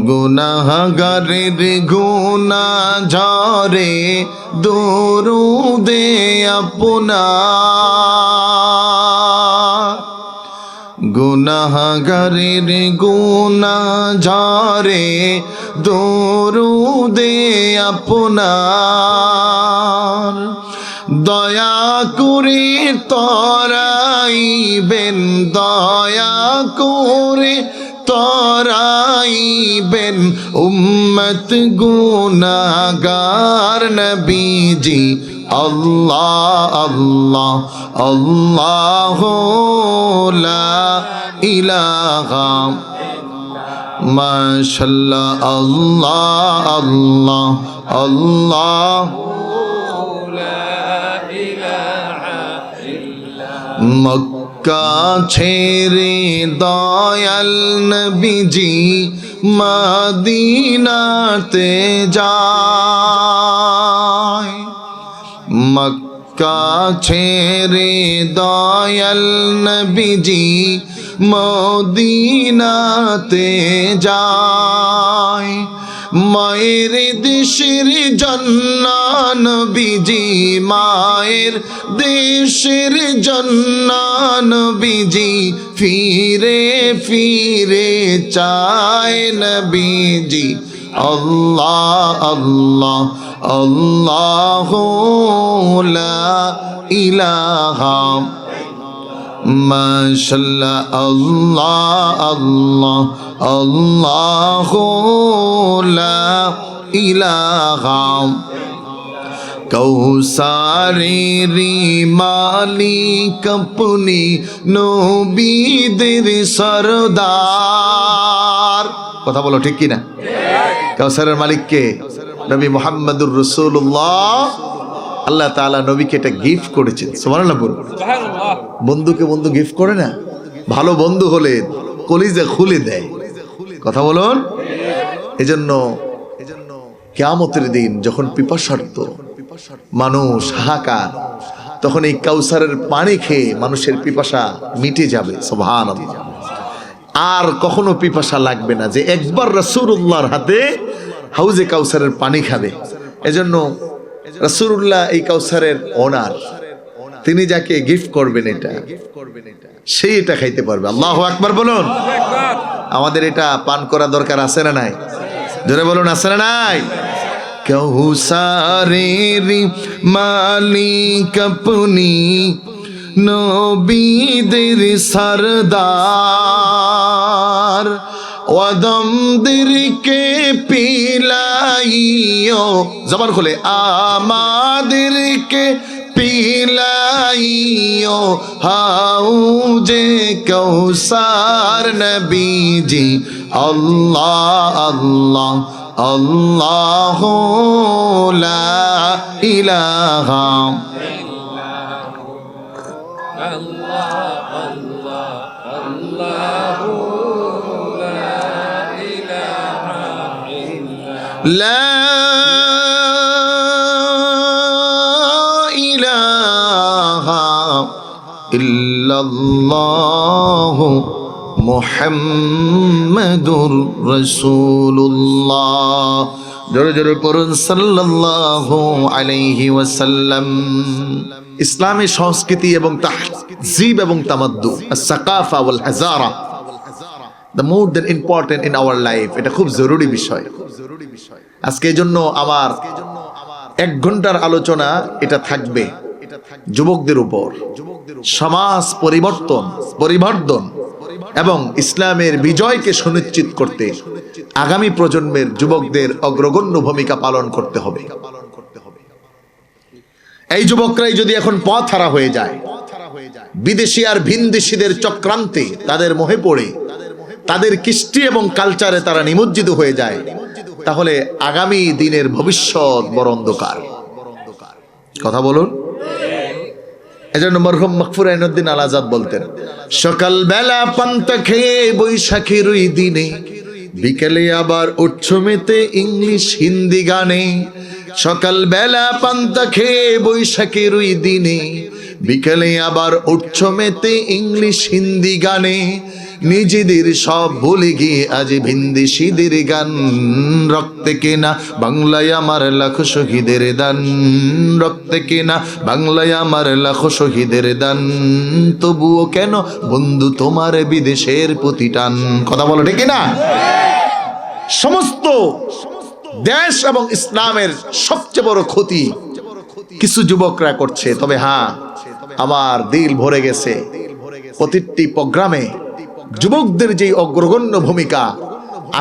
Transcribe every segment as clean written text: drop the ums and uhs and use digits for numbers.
গুনাহগারের গুনাহ ঝরে দরুদে আপনার, গুনাহগারের গুনাহ ঝরে দরুদে আপনার। দয়া করে তরাইবেন, দয়া করে তরাইবেন উম্মত গুনাহগার নবীজি। আল্লাহ আল্লাহ আল্লাহু লা ইলাহা মাশাআল্লাহ, আল্লাহ আল্লাহ আল্লাহ। মক্কা ছেড়ে দয়াল নবীজি মদিনাতে যায়, মক্কা ছেড়ে দয়াল নবীজি মদিনাতে যায়। মায়ের দেশের জন্নাহ নবীজি, মায়ের দেশের জন্নাহ নবীজি ফিরে ফিরে চায় নবীজি। আল্লাহ আল্লাহ আল্লাহু লা ইলাহা মাশাআল্লাহ, আল্লাহ আল্লাহ আল্লাহু লা ইলাহা। কৌসারের মালিক আপনি নবীদের সরদার। কথা বলো ঠিক কিনা? কৌসারের মালিক কে? নবী মুহাম্মদুর রাসূলুল্লাহ। আল্লাহ তাআলা নবীকে এটা গিফট করেছেন। সুবহানাল্লাহ বলুন। বন্ধুকে বন্ধু গিফট করে না? ভালো বন্ধু হলে কলিজা খুলে দেয়। কথা বলুন। এজন্য কিয়ামতের দিন যখন পিপাসার্ত মানুষ হাহাকার, তখন এই কাউসারের পানি খেয়ে মানুষের পিপাসা মিটে যাবে। সুবহানাল্লাহ। আর কখনো পিপাসা লাগবে না, যে একবার রাসূলুল্লাহর হাতে হাউজে কাউসারের পানি খাবে। এজন্য রাসূলুল্লাহ এই কাউসারের ওনার, তিনি যাকে গিফট করবেন এটা সেই এটা খাইতে পারবে। আল্লাহু আকবার বলুন। আমাদের এটা পান করা দরকার আছে না নাই? জোরে বলুন, আছে না নাই? কাউসারের মালিক আপনি নবীদের সরদার, ওয়াদমদেরকে পিলাইও, জবান খুলে, আমাদেরকে পিলাইও হাউজে কৌসার নবীজি। আল্লাহ আল্লাহ আল্লাহু লা ইলাহা লা ইলাহা ইল্লাল্লাহু মুহাম্মাদুর রাসূলুল্লাহ। জোরে জোরে পড়ুন সাল্লাল্লাহু আলাইহি ওয়াসাল্লাম। ইসলামী সংস্কৃতি এবং তাহযীব এবং তামাদ্দুন, আস-সাকাফা ওয়াল হাজারা, the more than important in our life, এটা খুব জরুরি বিষয়। আজকে এই জন্য আমার 1 ঘন্টার আলোচনা এটা থাকবে যুবকদের উপর, সমাজ পরিবর্তন এবং ইসলামের বিজয়কে সুনিশ্চিত করতে আগামী প্রজন্মের যুবকদের অগ্রগণ্য ভূমিকা পালন করতে হবে। এই যুবকরাই যদি এখন পথহারা হয়ে যায়, বিদেশি আর ভিনদেশীদের চক্রান্তে তাদের মোহে পড়ে তাদের কৃষ্টি এবং কালচারে তারা নিমজ্জিত হয়ে যায়, তাহলে আগামী দিনের ভবিষ্যৎ বড় অন্ধকার। কথা বলুন। এজন্য মরহুম মাগফুর আইনুদ্দিন আল আজাদ বলতেন, সকাল বেলা পান্তা খেয়ে বৈশাখীর ওই দিনে, বিকেলে আবার উঠছো মেতে ইংলিশ হিন্দি গানে। সকাল বেলা পান্তা খেয়ে বৈশাখীর ওই দিনে, বিকেলে আবার উঠছো মেতে ইংলিশ হিন্দি গানে। নিজেদের সব ভুলে গিয়ে আজ ভিনদেশীদের গান। রক্তে কেনা বাংলায় আমার লাখো শহীদের দান, রক্তে কেনা বাংলায় আমার লাখো শহীদের দান। তবুও কেন বন্ধু তোমার বিদেশের প্রতি টান? কথা বলো ঠিক না? সমস্ত দেশ এবং ইসলামের সবচেয়ে বড় ক্ষতি কিছু যুবকরা করছে। তবে হ্যাঁ, আমার দিল ভরে গেছে প্রতিটি প্রোগ্রামে যুবকদের যে অগ্রগণ্য ভূমিকা,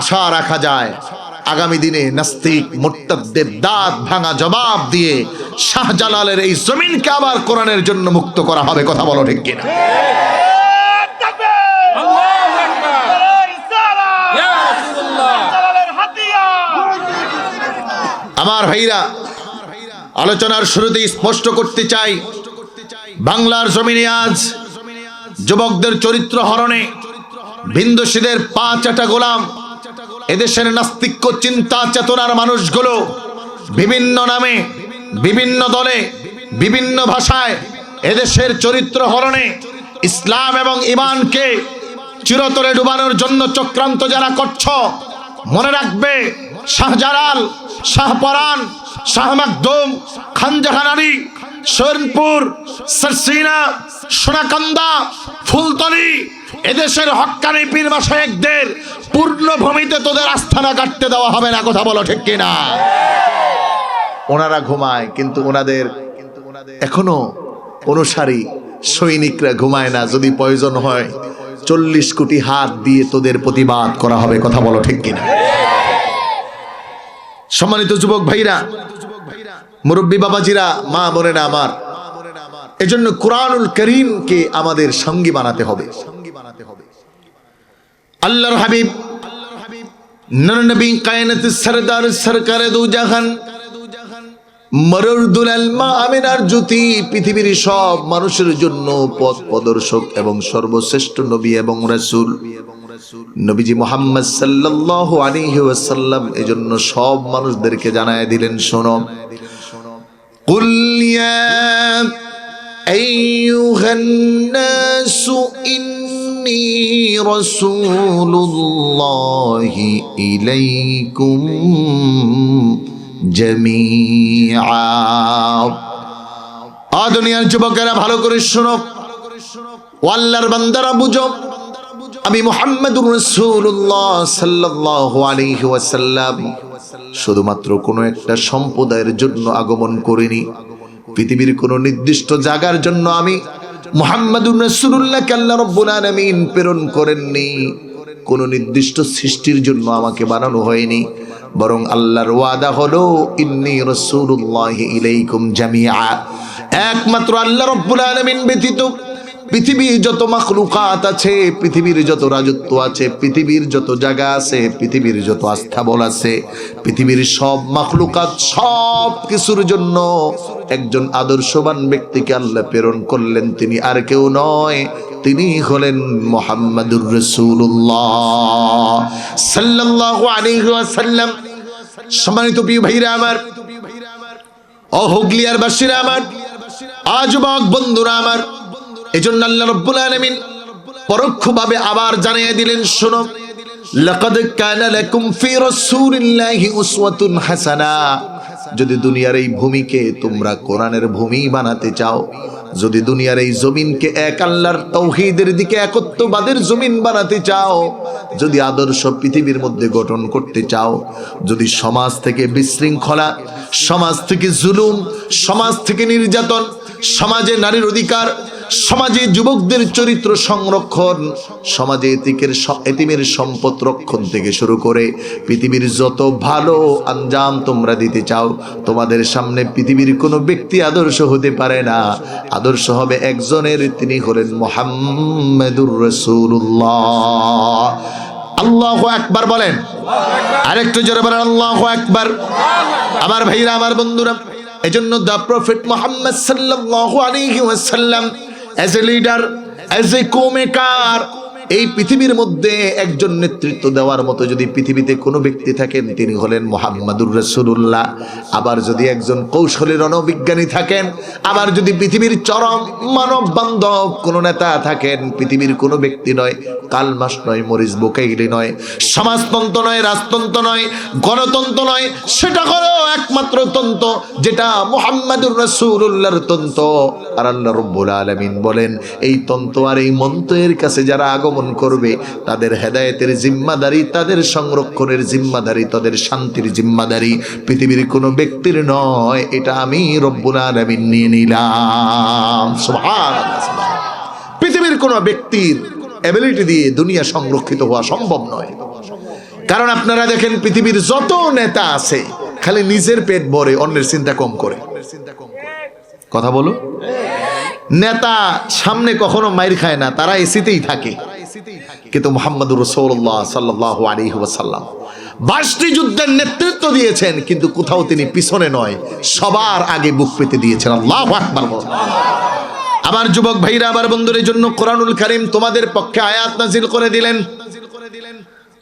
আশা রাখা যায় আগামী দিনে নাস্তিক মুরতাদদের দাঁত ভাঙা জবাব দিয়ে শাহজালালের এই জমিনকে আবার কোরআনের জন্য মুক্ত করা হবে। কথা বলো ঠিক কিনা? আমার ভাইরা, আলোচনার শুরুতেই স্পষ্ট করতে চাই, বাংলার জমিনে আজ যুবকদের চরিত্র হরণে ভিনদেশীদের পা চাটা গোলাম এদেশের নাস্তিক্য চিন্তা চেতনার মানুষগুলো বিভিন্ন নামে, বিভিন্ন দলে, বিভিন্ন ভাষায় এদেশের চরিত্র হরণে ইসলাম এবং ঈমানকে চিরতরে ডুবানোর জন্য চক্রান্ত যারা করছ, মনে রাখবে শাহজালাল, শাহপরান, শাহ মাকদুম, খানজাহান আলী, শরীয়তপুর, সরসিনা, সোনাকান্দা, ফুলতলি এদেশের হক্কানি পীর মাশায়েখদের পূর্ণ ভূমিতে তোদের আস্থানা কাটতে দেওয়া হবে না। কথা বলো ঠিক কিনা? ওনারা ঘুমায়, কিন্তু ওনাদের এখনো অনুসারী সৈনিকরা ঘুমায় না। যদি প্রয়োজন হয় 40 কোটি হাত দিয়ে তোদের প্রতিবাদ করা হবে। কথা বলো ঠিক কিনা? সম্মানিত যুবক ভাইরা, মুরব্বী বাবাজিরা, মা বোনেরা আমার, এজন্য কুরআনুল কারীমকে আমাদের সঙ্গী বানাতে হবে। আল্লাহর হাবিব নূর নবী কায়নাতের সরদার সরকারে দু জাহান মরুদুল আলমা আমিনার জ্যোতি, পৃথিবীর সব মানুষের জন্য পথ প্রদর্শক এবং সর্বশ্রেষ্ঠ নবী এবং রাসূল নবীজি মুহাম্মদ সাল্লাল্লাহু আলাইহি ওয়াসাল্লাম এজন্য সব মানুষদেরকে জানায় দিলেন, শোনো, কুল ইয়া আইয়ুহান নাসু ইন্নী রাসূলুল্লাহি ইলাইকুম জামিআ। দুনিয়ার যুবকেরা ভালো করে শোনো, ও আল্লাহর বান্দারা বুঝো, আমি মুহাম্মদুর রাসূলুল্লাহ সাল্লাল্লাহু আলাইহি ওয়াসাল্লাম শুধুমাত্র কোনো একটা সম্প্রদায়ের জন্য আগমন করিনি। পৃথিবীর কোনো নির্দিষ্ট জায়গার জন্য আমি মুহাম্মদুর রাসূলুল্লাহকে আল্লাহ রাব্বুল আলামিন প্রেরণ করেননি। কোনো নির্দিষ্ট সৃষ্টির জন্য আমাকে বানানো হয়নি, বরং আল্লাহর ওয়াদা হলো ইন্নী রাসূলুল্লাহি ইলাইকুম জামিআ। একমাত্র আল্লাহ রাব্বুল আলামিন ব্যতীত পৃথিবীর যত মাখলুকাত আছে, পৃথিবীর যত রাজত্ব আছে, পৃথিবীর যত জায়গা আছে, পৃথিবীর যত আস্থাবল আছে, পৃথিবীর সব মাখলুকাত সব কিছুর জন্য একজন আদর্শবান ব্যক্তিকে আল্লাহ প্রেরণ করলেন। তিনি আর কেউ নয়, তিনি হলেন মুহাম্মাদুর রাসূলুল্লাহ সাল্লাল্লাহু আলাইহি ওয়াসাল্লাম। সম্মানিত প্রিয় ভাইরা আমার, ও হুগলিয়ার বাসীরা আমার, যুবক বন্ধুরা আমার, এজন্য আল্লাহ রাব্বুল আলামিন পরোক্ষভাবে আবার জানিয়ে দিলেন, শোনো, লাকাদ কানা লাকুম ফি রাসূলিল্লাহি উসওয়াতুন হাসানা। যদি দুনিয়ার এই ভূমিকে তোমরা কোরআনের ভূমি বানাতে চাও, যদি দুনিয়ার এই জমিনকে এক আল্লাহর তাওহীদের দিকে একত্ববাদের জমিন বানাতে চাও, যদি আদর্শ পৃথিবীর মধ্যে গঠন করতে চাও, যদি সমাজ থেকে বিশৃঙ্খলা, সমাজ থেকে জুলুম, সমাজ থেকে নির্যাতন, সমাজে নারীর অধিকার, সমাজে যুবকদের চরিত্র সংরক্ষণ, সমাজে এতিমের সম্পদ রক্ষণ থেকে শুরু করে পৃথিবীর যত ভালো আঞ্জাম তোমরা দিতে চাও, তোমাদের সামনে পৃথিবীর কোনো ব্যক্তি আদর্শ হতে পারে না। আদর্শ হবে একজনের, তিনি হলেন মুহাম্মাদুর রাসূলুল্লাহ। আল্লাহু আকবার বলেন, আরেকটু জোরে বলেন আল্লাহু আকবার। আমার ভাইরা, আমার বন্ধুরা, এজন্য দা প্রফেট মুহাম্মদ সাল্লাল্লাহু আলাইহি ওয়াসাল্লাম as a leader, as a co-maker, এই পৃথিবীর মধ্যে একজন নেতৃত্ব দেওয়ার মতো যদি পৃথিবীতে কোনো ব্যক্তি থাকেন তিনি হলেন মুহাম্মাদুর রাসূলুল্লাহ। আবার যদি একজন কৌশলী রণবিজ্ঞানী থাকেন, আবার যদি পৃথিবীর চরম মানব বান্ধব কোনো নেতা থাকেন, পৃথিবীর কোনো ব্যক্তি নয়, কালমাস নয়, মরিস বুকাইলি নয়, সমাজতন্ত্র নয়, রাজতন্ত্র নয়, গণতন্ত্র নয়, সেটা হলো একমাত্র তন্ত্র যেটা মুহাম্মাদুর রাসূলুল্লাহর তন্ত্র। আর আল্লাহ রাব্বুল আলামিন বলেন এই তন্ত্র আর এই মন্ত্রের কাছে যারা আগমন করবে তাদের হেদায়েতের জিম্মাদারি, তাদের সংরক্ষণের জিম্মাদারি, তাদের শান্তির জিম্মাদারি পৃথিবীর কোনো ব্যক্তির নয়, এটা আমি রব্বুল আলামিন নিয়ে নিলাম। সুবহানাল্লাহ। পৃথিবীর কোনো ব্যক্তির এবিলিটি দিয়ে দুনিয়া সংরক্ষিত হওয়া সম্ভব নয়। কারণ আপনারা দেখেন পৃথিবীর যত নেতা আছে খালি নিজের পেট ভরে, অন্যের চিন্তা কম করে। কথা বলো। নেতা সামনে কখনো মাইর খায় না, তারা এসিতেই থাকে। কিন্তু মুহাম্মাদুর রাসূলুল্লাহ সাল্লাল্লাহু আলাইহি ওয়াসাল্লাম 22টি যুদ্ধের নেতৃত্ব দিয়েছেন, কিন্তু কোথাও তিনি পিছনে নয়, সবার আগে বুক পেতে দিয়েছেন। আল্লাহু আকবার। আবার যুবক ভাইরা, আবার বন্ধুদের জন্য কোরআনুল কারীম তোমাদের পক্ষে আয়াত নাযিল করে দিলেন।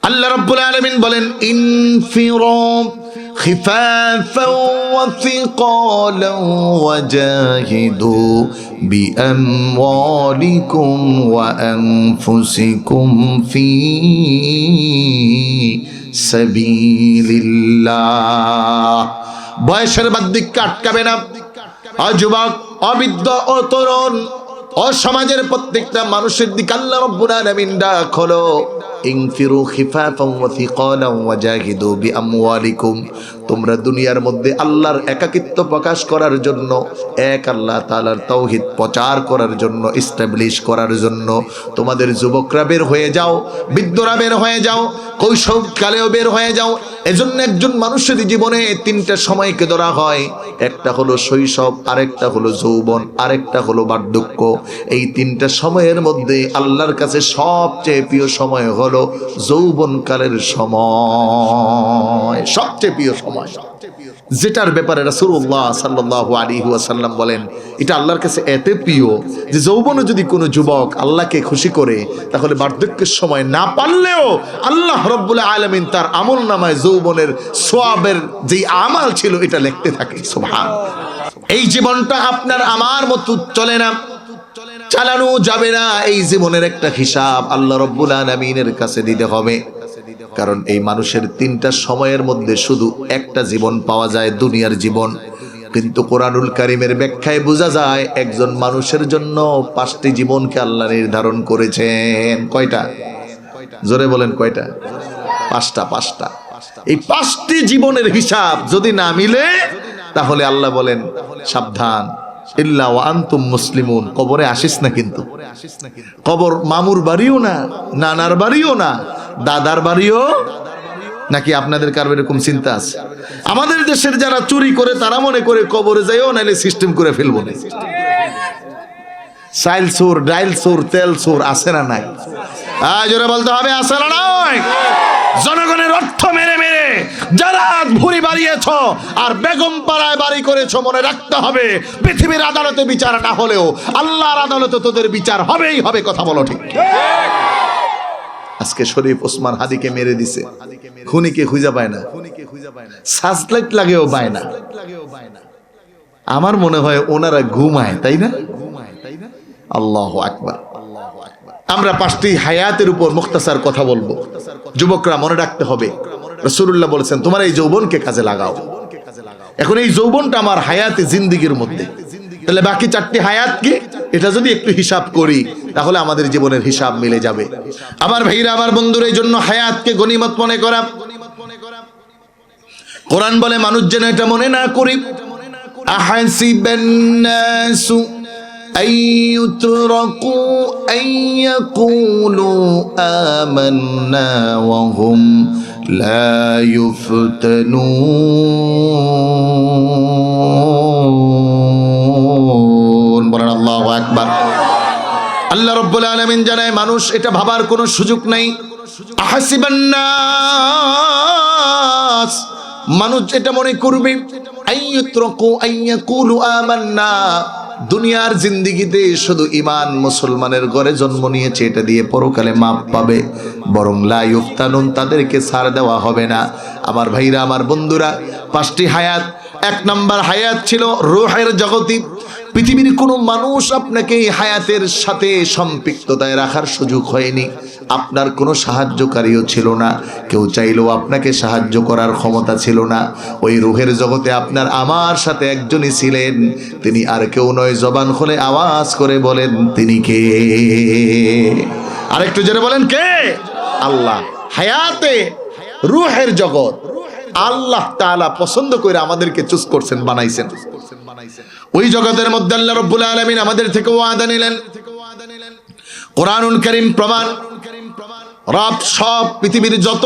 আল্লাহ রাব্বুল আলামিন বলেন ইনফিরু খিফাফান ওয়া সিকালান ওয়াজাহিদু বিআমওয়ালিকুম ওয়া আনফুসিকুম ফি সাবিলিল্লাহ। বয়সের বাদ্যিককে আটকাবে না। যুবক, অবৃদ্ধ, ও তরুণ, ও সমাজের প্রত্যেকটা মানুষের দিকে আল্লাহ রাব্বুল আলামিন ডাক হলো ইনফিরু খিফাফান ওয়া সিকালান ওয়াজাহিদু বিআমওয়ালিকুম। তোমরা দুনিয়ার মধ্যে আল্লাহর একাকিত্ব প্রকাশ করার জন্য, এক আল্লাহ তাআলার তাওহীদ প্রচার করার জন্য, এস্টাবলিশ করার জন্য তোমাদের যুবকরা বের হয়ে যাও, বৃদ্ধরা বের হয়ে যাও, কৈশোরকালেও বের হয়ে যাও। এজন্য একজন মানুষের জীবনে তিনটা সময়কে ধরা হয়, একটা হলো শৈশব, আরেকটা হলো যৌবন, আরেকটা হলো বার্ধক্য। এই তিনটা সময়ের মধ্যে আল্লাহর কাছে সবচেয়ে প্রিয় সময় হলো যৌবনকালের সময়, সবচেয়ে প্রিয় সময়, যেটার ব্যাপারে রাসূলুল্লাহ সাল্লাল্লাহু আলাইহি ওয়াসাল্লাম বলেন এটা আল্লাহর কাছে এত প্রিয় যে যৌবনে যদি কোনো যুবক আল্লাহকে খুশি করে, তাহলে বার্ধক্যের সময় না পারলেও আল্লাহ রাব্বুল আলামিন তার আমলনামায় যৌবনের সওয়াবের যে আমাল ছিল এটা লিখতে থাকে। সুবহানাল্লাহ। এই জীবনটা আপনার আমার মতো চলে না, চালানো যাবে না। এই জীবনের একটা হিসাব আল্লাহ রাব্বুল আলামিনের কাছে দিতে হবে। কারণ এই মানুষের তিনটা সময়ের মধ্যে শুধু একটা জীবন পাওয়া যায়, দুনিয়ার জীবন। কিন্তু কোরআনুল কারীমের ব্যাখ্যায় বোঝা যায় একজন মানুষের জন্য 5টি জীবনকে আল্লাহ নির্ধারণ করেছেন। কয়টা? জোরে বলেন কয়টা? 5টা। এই 5টি জীবনের হিসাব যদি না মিলে তাহলে আল্লাহ বলেন সাবধান, ইল্লা ওয়া আনতুম মুসলিমুন। কবরে আসিস না, কিন্তু কবর মামুর বাড়িও না, নানার বাড়িও না, দাদার বাড়িও নাকি? আপনাদের কারো এরকম চিন্তা আছে? আমাদের দেশের যারা চুরি করে তারা মনে করে কবরে যাইও, নাইলে সিস্টেম করে ফেলবো না। চাইল চোর, ডাইল চোর, তেল চোর আছে না নাই? জোরে বলতে হবে, আছে না নাই? জনগণের অর্থ মেরে মেরে যারা ভুরি বাড়িয়েছ আর বেগম পাড়ায় বাড়ি করেছ, মনে রাখতে হবে পৃথিবীর আদালতে বিচার না হলেও আল্লাহর আদালতে তোদের বিচার হবেই হবে। কথা বলো ঠিক? আজকে শরীফ ওসমান হাদিকে মেরে দিছে, খুনিকে খুঁজে পায় না, সার্চলাইট লাগেও পায় না। আমার মনে হয় ওনারা ঘুমায়, তাই না? আল্লাহু আকবার। আমরা 5টি হায়াতের উপর মুখতাসার কথা বলবো। যুবকরা মনে রাখতে হবে রাসূলুল্লাহ বলেছেন তোমার এই যৌবনকে কাজে লাগাও। এখন এই যৌবনটা আমার হায়াতে জিন্দেগির মধ্যে, তাহলে বাকি 4টি হায়াত কি এটা যদি একটু হিসাব করি তাহলে আমাদের জীবনের হিসাব মিলে যাবে। আমার ভাইরা, আমার বন্ধুরা, এই জন্য হায়াতকে গনিমত মনে করা। কোরআন বলে মানুষ যেন এটা মনে না করি, আহাসিবান নাসু আইয়ুতরাকু আইয়াকুলু আমান্না ওয়া হুম লা ইফতানুন। বলেন আল্লাহু আকবার। আল্লাহ রাব্বুল আলামিন জানায় মানুষ এটা ভাবার কোনো সুযোগ নাই। আহাসিবান নাস, মানুষ এটা মনে করবে আইয়ুতরাকু আইয়াকুলু আমান্না, দুনিয়ার জিন্দিগিতে শুধু ঈমান মুসলমানের ঘরে জন্ম নিয়েছে, এটা দিয়ে পরকালে মাপ পাবে, বরং লা ইফতানুন, তাদেরকে ছাড় দেওয়া হবে না। আমার ভাইরা, আমার বন্ধুরা, 5টি হায়াত। 1 নাম্বার হায়াত ছিল রূহের জগতে। পৃথিবীর কোনো মানুষ আপনাকে এই হায়াতের সাথে সম্পৃক্ততায় রাখার সুযোগ হয়নি, আপনার কোনো সাহায্যকারীও ছিল না, কেউ চাইলেও আপনাকে সাহায্য করার ক্ষমতা ছিল না। ওই রূহের জগতে আপনার আমার সাথে একজনই ছিলেন, তিনি আর কেউ নয়, জবান খুলে আওয়াজ করে বলেন তিনি কে? আরেকটু জোরে বলেন কে? আল্লাহ। হায়াতে রূহের জগৎ আল্লাহ তাআলা পছন্দ করে আমাদেরকে চুজ করছেন, বানাইছেন। ওই জগতের মধ্যে আল্লাহ রাব্বুল আলামিন আমাদের থেকে ওয়াদা নিলেন। কোরআনুল কারীম প্রমাণ। রব সব পৃথিবীর যত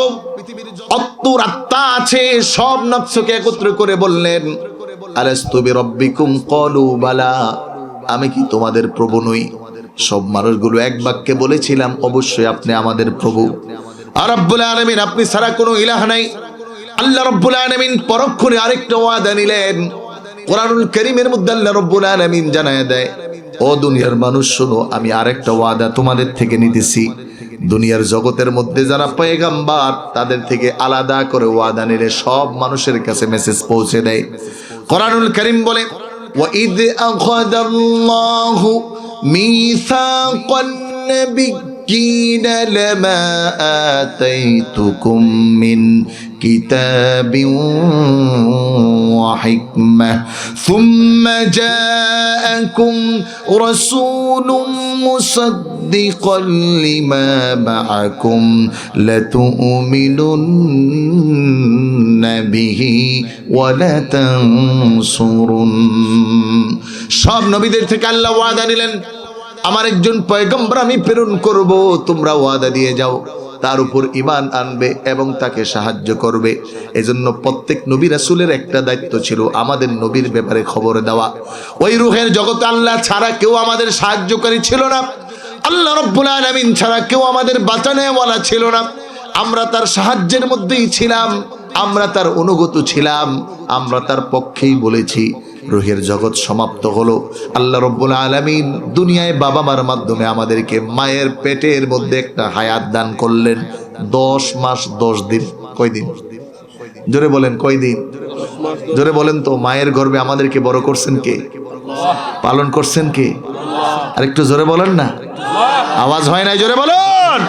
অত্তর আত্মা আছে সব নফসকে একত্র করে বললেন, আলাস্তু বিরাব্বিকুম ক্বালু বালা, আমি কি তোমাদের প্রভু নই? সব মানুষগুলো এক বাক্যে বলেছিলাম, অবশ্যই আপনি আমাদের প্রভু। আর রব্বুল আলামিন, আপনি ছাড়া কোনো ইলাহ নাই। আল্লাহ রব্বুল আলামিন পরক্ষণে আরেকটা ওয়াদা নিলেন। কোরআনুল কারীমের মধ্যে আল্লাহ রব্বুল আলামিন জানায় দেয়, ও দুনিয়ার মানুষ শোনো, আমি আরেকটা ওয়াদা তোমাদের থেকে নিতেছি। দুনিয়ার জগতের মধ্যে যারা পয়গম্বর, তাদের থেকে আলাদা করে ওয়াদা নিলে সব মানুষের কাছে মেসেজ পৌঁছে দেয়। কোরআনুল কারীম বলে, ওয়াইদ আখাযাল্লাহু মিসাকান নাবিয়্যিনা লামা আতাইতুকুম মিন কিতাবিন ওয়া হিকমাহ সুম্মা জাআকুম রাসূলুম মুসাদ্দিকান লিমা মাআকুম লাতু'মিনুন্না বিহি ওয়া লাতানসুরুন। সব নবীদের থেকে আল্লাহ ওয়াদা নিলেন, আমার একজন পয়গম্বর আমি প্রেরণ করব, তোমরা ওয়াদা দিয়ে যাও, তার উপর ঈমান আনবে এবং তাকে সাহায্য করবে। এজন্য প্রত্যেক নবী রাসূলের একটা দায়িত্ব ছিল, আমাদের নবীর ব্যাপারে খবর দেওয়া। ওই রূহের জগতে আল্লাহ ছাড়া কেউ আমাদের সাহায্যকারী ছিল না, আল্লাহ রাব্বুল আলামিন ছাড়া কেউ আমাদের বাঁচানেওয়ালা ছিল না। আমরা তার সাহায্যের মধ্যেই ছিলাম, আমরা তার অনুগত ছিলাম, আমরা তার পক্ষেই বলেছি। রূহের জগৎ সমাপ্ত হলো। আল্লাহ রাব্বুল আলামিন দুনিয়ায় বাবা মার মাধ্যমে আমাদেরকে মায়ের পেটের মধ্যে একটা হায়াত দান করলেন। 10 মাস 10 দিন। কয়দিন? জোরে বলেন কয়দিন? জোরে বলেন তো। মায়ের গর্ভে আমাদেরকে বড় করছেন কে? পালন করছেন কে? আরেকটু জোরে বলেন না, আওয়াজ হয় না, জোরে বলুন।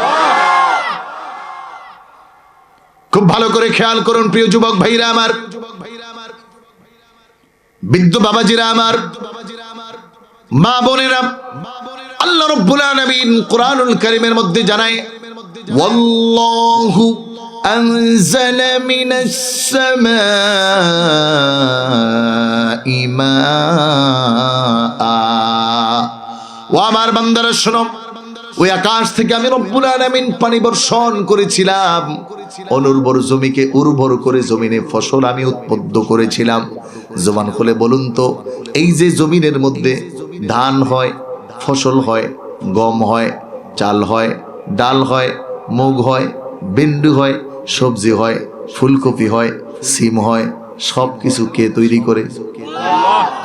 খুব ভালো করে খেয়াল করুন প্রিয় যুবক ভাইরা আমার, বৃদ্ধ বাবাজিরা আমার, মা বোনেরা, আল্লাহ রাব্বুল আলামিন কোরআনুল কারীমের মধ্যে জানায়, ওয়াল্লাহু আনজালা মিনাস সামাই মাআ। ও আমার বান্দারা শোনো, ওই আকাশ থেকে আমি রব্বুল আলামিন পানি বর্ষণ করেছিলাম, অনুর্বর জমিকে উর্বর করে জমিনে ফসল আমি উৎপন্ন করেছিলাম। জবান খুলে বলুন তো, এই যে জমিনের মধ্যে ধান হয়, ফসল হয়, গম হয়, চাল হয়, ডাল হয়, মুগ হয়, ভেন্ডি হয়, সবজি হয়, ফুলকপি হয়, সিম হয়, সব কিছু কে তৈরি করে?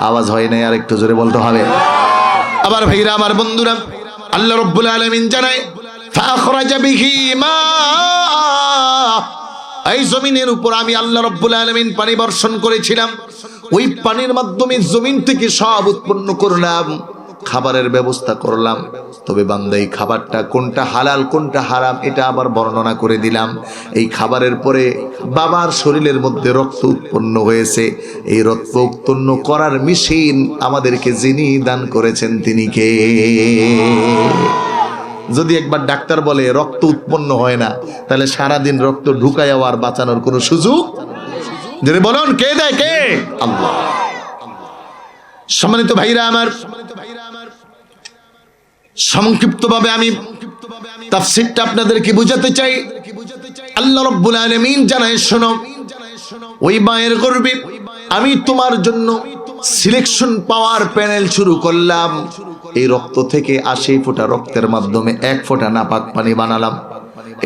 আওয়াজ হয় নাই, আর একটু জোরে বলতে হবে। আবার ভাইরা আমার বন্ধুরা, আল্লাহ রাব্বুল আলামিন জানায়, ফাখরাজা বিহি মা, এই জমিনের উপর আমি আল্লাহ রাব্বুল আলামিন পানি বর্ষণ করেছিলাম। ওই পানির মাধ্যমে জমিন থেকে সব উৎপন্ন করলাম, খাবারের ব্যবস্থা করলাম। তবে বান্দা, এই খাবারটা কোনটা হালাল কোনটা হারাম এটা আবার বর্ণনা করে দিলাম। এই খাবারের পরে বাবার শরীরের মধ্যে রক্ত উৎপন্ন হয়েছে। এই রক্ত উৎপন্ন করার মেশিন আমাদেরকে যিনি দান করেছেন তিনি কে? যদি একবার ডাক্তার বলে রক্ত উৎপন্ন হয় না, তাহলে সারাদিন রক্ত ঢুকায় আর বাঁচানোর কোনো সুযোগ? যদি বলুন কে দেয়? কে? আল্লাহ। সম্মানিত ভাইরা আমার, সংক্ষিপ্তভাবে আমি তাফসীরটা আপনাদেরকে বুঝাতে চাই। আল্লাহ রাব্বুল আলামিন জানায়, শোনো, ওই মায়ের গর্ভে আমি তোমার জন্য সিলেকশন পাওয়ার প্যানেল শুরু করলাম। এই রক্ত থেকে 80 ফোঁটা রক্তের মাধ্যমে 1 ফোঁটা নাপাক পানি বানালাম।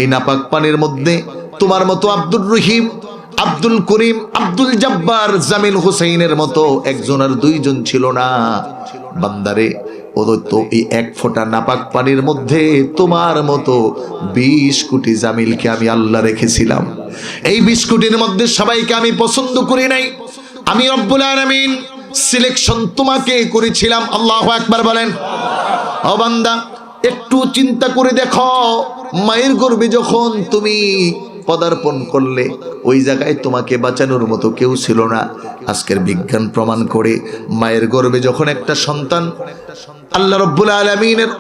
এই নাপাক পানির মধ্যে তোমার মতো আব্দুর রহিম, আব্দুল করিম, আব্দুল জব্বার, জামিল হুসাইনের মতো একজন আর দুইজন ছিল না। বান্দারে ও তো এই এক ফোঁটা নাপাক পানির মধ্যে তোমার মতো 20 কোটি জামিলকে আমি আল্লাহ রেখেছিলাম। এই 20 কোটির মধ্যে সবাইকে আমি পছন্দ করি নাই, আমি রব্বুল আলামিন সিলেকশন তোমাকে করেছিলাম। আল্লাহু আকবার বলেন। ও বান্দা, একটু চিন্তা করে দেখো, মায়ের গর্ভে যখন তুমি পদার্পণ করলে ওই জায়গায় তোমাকে বাঁচানোর মতো কেউ ছিল না। আজকের বিজ্ঞান প্রমাণ করে মায়ের গর্ভে যখন একটা সন্তান আল্লাহ রব্বুল আলামিনের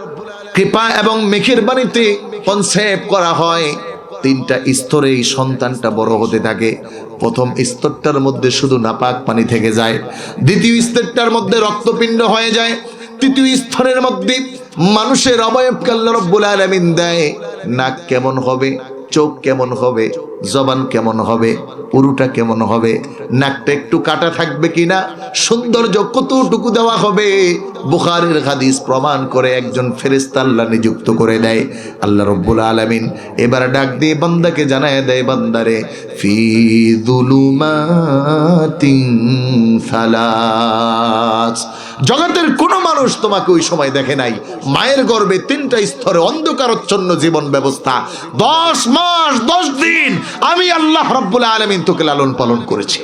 কৃপা এবং মেহেরবানিতে কনসেপ্ট করা হয়, 3টা স্তরে এই সন্তানটা বড় হতে থাকে। প্রথম স্তরটার মধ্যে শুধু নাপাক পানি থেকে যায়, দ্বিতীয় স্তরটার মধ্যে রক্তপিণ্ড হয়ে যায়, তৃতীয় স্তরের মধ্যে মানুষের অবয়বকে আল্লাহ রব্বুল আলামিন দেয়। নাক কেমন হবে, চোখ কেমন হবে, জবান কেমন হবে, পুরুটা কেমন হবে, নাকটা একটু কাটা থাকবে কিনা, সৌন্দর্য কতটুকু দেওয়া হবে, বুখারীর হাদিস প্রমাণ করে একজন ফেরেশতা আল্লাহ নিযুক্ত করে দেয়। আল্লাহ রব্বুল আলামিন এবার ডাক দিয়ে বান্দাকে জানায় দেয়, বান্দারে ফি যুলুমাতিন সালাস, জগতের কোনো মানুষ তোমাকে ওই সময় দেখে নাই। মায়ের গর্ভে 3টা স্তরে অন্ধকারচ্ছন্ন জীবন ব্যবস্থা, 10 মাস 10 দিন আমি আল্লাহ রাব্বুল আলামিন তোকে লালন পালন করেছি।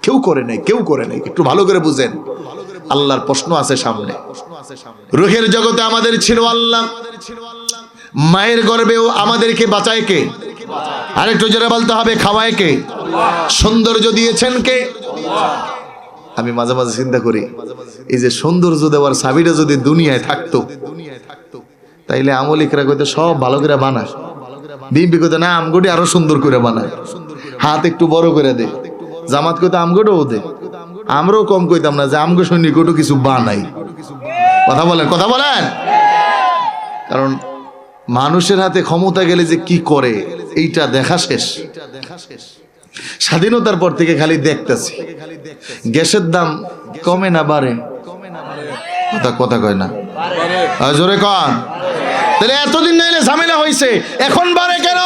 কেউ করে নাই, কেউ করে নাই। একটু ভালো করে বুঝেন, আল্লাহর প্রশ্ন আছে সামনে। রূহের জগতে আমাদের ছিল আল্লাহ, মায়ের গর্ভেও আমাদেরকে বাঁচায় কে? আরেকটু জোরে বলতে হবে, খাওয়ায় কে? সৌন্দর্য দিয়েছেন কে? আমি মাঝে মাঝে চিন্তা করি, এই যে সৌন্দর্য দেওয়ার চাবিটা যদি দুনিয়ায় থাকতো, তাইলে আমলিকরা কইতে সব ভালো করে বানায়, বিএনপি কইতে না আমগোটি আরো সুন্দর করে বানায়, হাত একটু বড় করে দে, জামাত কইতে আমগোটাও দে, আমরাও কম কইতাম না যে আমগো সৈনিকও কিছু বানাই। কথা বলেন, কথা বলেন। কারণ মানুষের হাতে ক্ষমতা গেলে যে কি করে এইটা দেখা শেষ। স্বাধীনতার পর থেকে খালি দেখতেছি গ্যাসের দাম কমে না বাড়ে? কথা কয় না, জোরে কন। তাহলে এতদিন নাইলে ঝামেলা হয়েছে, এখন বাড়ে কেন?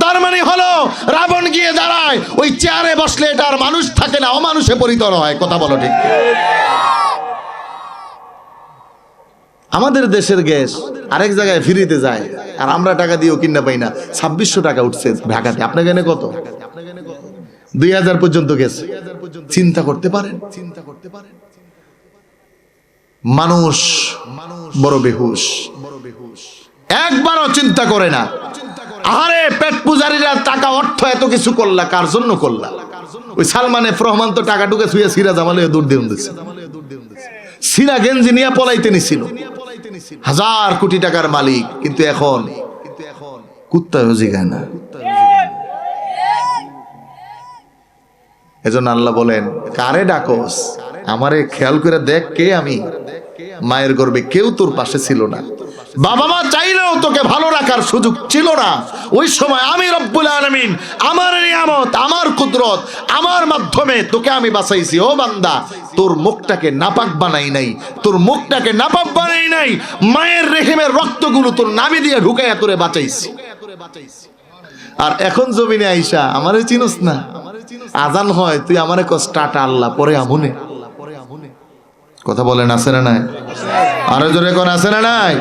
তার মানে হলো রাবণ গিয়ে দাঁড়ায় ওই চেয়ারে বসলে এটা আর মানুষ থাকে না, অমানুষে পরিণত হয়। কথা বলো ঠিক। আমাদের দেশের গ্যাস আরেক জায়গায় ফ্রিতে যায়, আর আমরা টাকা দিয়েও কিনা পাই না। 2600 টাকা উঠছে ঢাকাতে। আপনার এখানে কত? 2000 পর্যন্ত গেছে। চিন্তা করতে পারেন? মানুষ বড় বেহুশ, একবারও চিন্তা করে না। আরে পেট পূজারীরা টাকা অর্থ এত কিছু করলা, কার জন্য করলা? ওই সালমান এফ রহমান তো টাকা টুকে ছুঁয়ে সিরা জামালে দূর দিয়ে দিচ্ছে, সিরা গেঞ্জি নিয়ে পলাইতে নিছিল, 1000 কোটি টাকার মালিক। কিন্তু এখন কুত্তায় জিগায় না। এজন্য আল্লাহ বলেন, কারে ডাকস? আমারে খেয়াল করে দেখ কে আমি। মায়ের গর্ভে কেউ তোর পাশে ছিল না, বাবা মা চাইলেও তোকে ভালো রাখার সুযোগ ছিল না। ওই সময় আমি রব্বুল আলামিন আমার নিয়ামত, আমার কুদরত, আমার মাধ্যমে তোকে আমি বাঁচাইছি। ও বান্দা, তোর মুখটাকে নাপাক বানাই নাই, তোর মুখটাকে নাপাক বানাই নাই, মায়ের রেহেমের রক্তগুলো তোর নাভি দিয়ে ঢুকাইয়া তোরে বাঁচাইছি। আর এখন জমিনে আইসা আমারে চিনস না? আজান হয় তুই আমারে কস টাটা আল্লাহ, পরে আমুনে। কথা বলেন, আছে না নাই? আরো জোরে কোন আছে না নাই?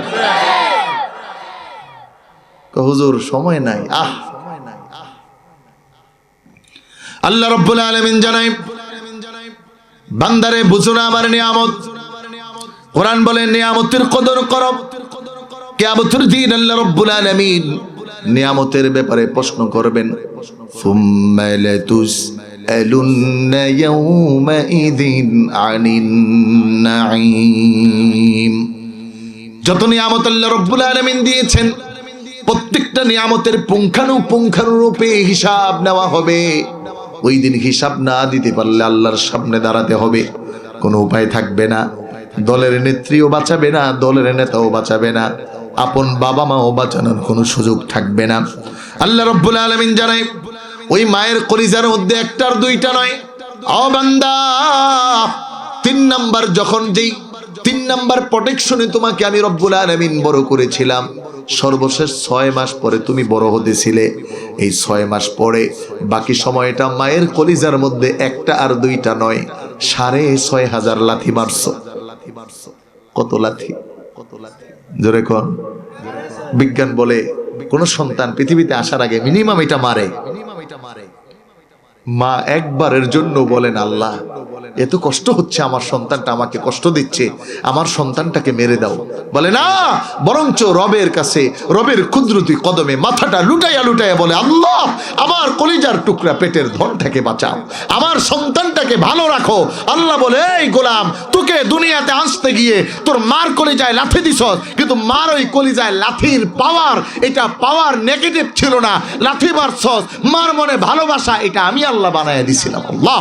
হুজুর সময় নাই। আল্লাহ রাব্বুল আলামিন জানাই, বান্দারে বুঝো না আমার নিয়ামত। কোরআন বলে নিয়ামতের কদর করো। কিয়ামতের দিন আল্লাহ রাব্বুল আলামিন নিয়ামতের ব্যাপারে প্রশ্ন করবেন। সুম্মা লাতুসআলুন্না ইয়াওমাইযিন আনিন নাঈম। যত নিয়ামত আল্লাহ রাব্বুল আলামিন দিয়েছেন, প্রত্যেকটা নিয়ামতের পুঙ্খানুপুঙ্খানুরূপে হিসাব নেওয়া হবে। ওই দিন হিসাব না দিতে পারলে আল্লাহর সামনে দাঁড়াতে হবে, কোনো উপায় থাকবে না। দলের নেত্রীও বাঁচাবে না, দলের নেতাও বাঁচাবে না, আপন বাবা মাও বাঁচানোর কোনো সুযোগ থাকবে না। আল্লাহ রাব্বুল আলামিন জানায়, ওই মায়ের কলিজার মধ্যে একটার দুইটা নয়, ও বান্দা 3 নাম্বার, যখন যেই 3 নাম্বার প্রোটেকশনে তোমাকে আমি রব্বুল আলামিন বড় করেছিলাম, সর্বশেষ 6 মাস পরে তুমি বড় হতেছিলে। এই 6 মাস পরে বাকি সময়টা মায়ের কলিজার মধ্যে একটা আর দুইটা নয়, 6500 লাথি মারছো। কত লাথি, জোরে কোন। বিজ্ঞান বলে কোন সন্তান পৃথিবীতে আসার আগে মিনিমাম এটা মারে। মা একবারের জন্য বলেন আল্লাহ এত কষ্ট হচ্ছে, আমার সন্তানটা আমাকে কষ্ট দিচ্ছে, আমার সন্তানটাকে মেরে দাও। বলে না, বরঞ্চ রবের কাছে, রবের কুদরতি কদমে মাথাটা লুটাইয়া লুটাইয়া বলে আল্লাহ আমার কলিজার টুকরা পেটের ধনটাকে বাঁচাও, আমার সন্তানটাকে ভালো রাখো। আল্লাহ বলে এই গোলাম, তোকে দুনিয়াতে আসতে গিয়ে তোর মার কলিজায় লাথি দিছ, কিন্তু মার ওই কলিজায় লাথির পাওয়ার, এটা পাওয়ার নেগেটিভ ছিল না, লাথি মারছ, মার মনে ভালোবাসা, এটা আমি আল্লাহ বানায় দিছিলাম। আল্লাহ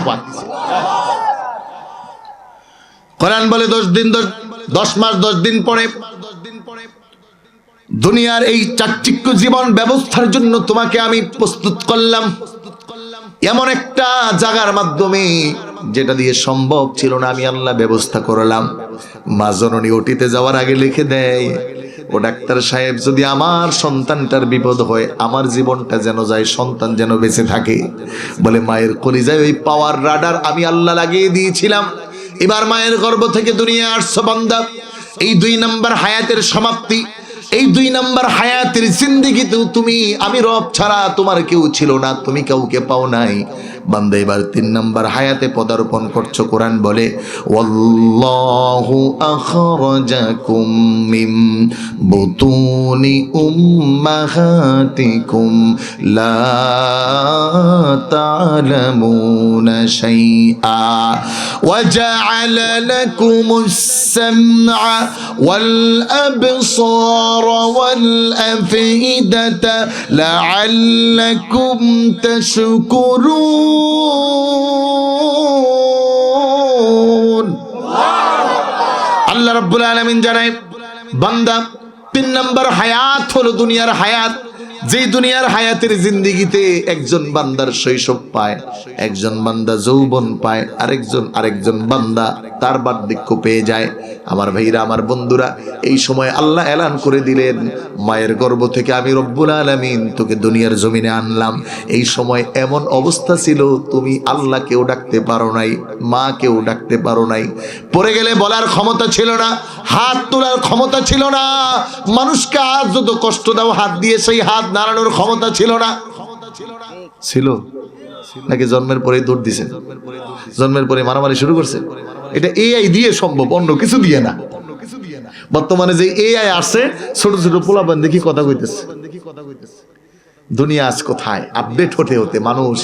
কোরআন বলে 10 মাস 10 দিন পরে দুনিয়ার এই চাকচিক্য জীবন ব্যবস্থার জন্য তোমাকে আমি প্রস্তুত করলাম এমন একটা জায়গার মাধ্যমে যেটা দিয়ে সম্ভব ছিল না, আমি আল্লাহ ব্যবস্থা করলাম। মা জননী ওটিতে যাওয়ার আগে লিখে দেয়, ও ডাক্তার সাহেব যদি আমার সন্তানটার বিপদ হয়, আমার জীবনটা যেন যায়, সন্তান যেন বেঁচে থাকে। বলে মায়ের কলিজায় ওই পাওয়ার রাডার আমি আল্লাহ লাগিয়ে দিয়েছিলাম। এবার মায়ের গর্ভ থেকে দুনিয়া আসছো বান্দা, এই 2 নম্বর হায়াতের সমাপ্তি, এই 2 নম্বর হায়াতের জিন্দেগিতেও তুমি, আমি রব ছাড়া তোমার কেউ ছিল না, তুমি কাউকে পাও নাই। বান্দা এবার 3 নম্বর হায়াতে পদার্পণ করছো। কোরআন বলে ওয়াল্লাহু আখরাজাকুম মিন বুতুনি উম্মাহাতিকুম লা তা'লামুনা শাইআ ওয়া জা'আলা লাকুমুস সাম'a ওয়াল আবসারা ওয়াল আফইদাতা লা'আল্লাকুম তাশকুরুন। আল্লাহ রাব্বুল আলামিন জানায় বান্দা 3 নম্বর হায়াত হলো দুনিয়ার হায়াত, যেই দুনিয়ার হায়াতের জিন্দেগিতে একজন বান্দার শৈশব পায়, একজন বান্দা যৌবন পায়, আরেকজন বান্দা তার বার্ধক্য পেয়ে যায়। আমার ভাইরা, আমার বন্ধুরা, এই সময় আল্লাহ এলান করে দিলেন, মায়ের গর্ভ থেকে আমি রব্বুল আলামিন তোকে দুনিয়ার জমিনে আনলাম। এই সময় এমন অবস্থা ছিল, তুমি আল্লাহকেও ডাকতে পারো নাই, মাকেও ডাকতে পারো নাই, পড়ে গেলে বলার ক্ষমতা ছিল না, হাত তোলার ক্ষমতা ছিল না, মানুষকে আজ যত কষ্ট দাও হাত দিয়ে সেই হাত নাড়ানোর ক্ষমতা ছিল না। ছিল নাকি জন্মের পরেই দৌড় দিছে, জন্মের পরে মারামারি শুরু করছে? এটা এআই দিয়ে সম্ভব, অন্য কিছু দিয়ে না। বর্তমানে যে এআই আসছে, ছোট ছোট পোলাপান দেখি কথা কইতেছে। দুনিয়া আজ কোথায় আপডেট হতে হতে মানুষ,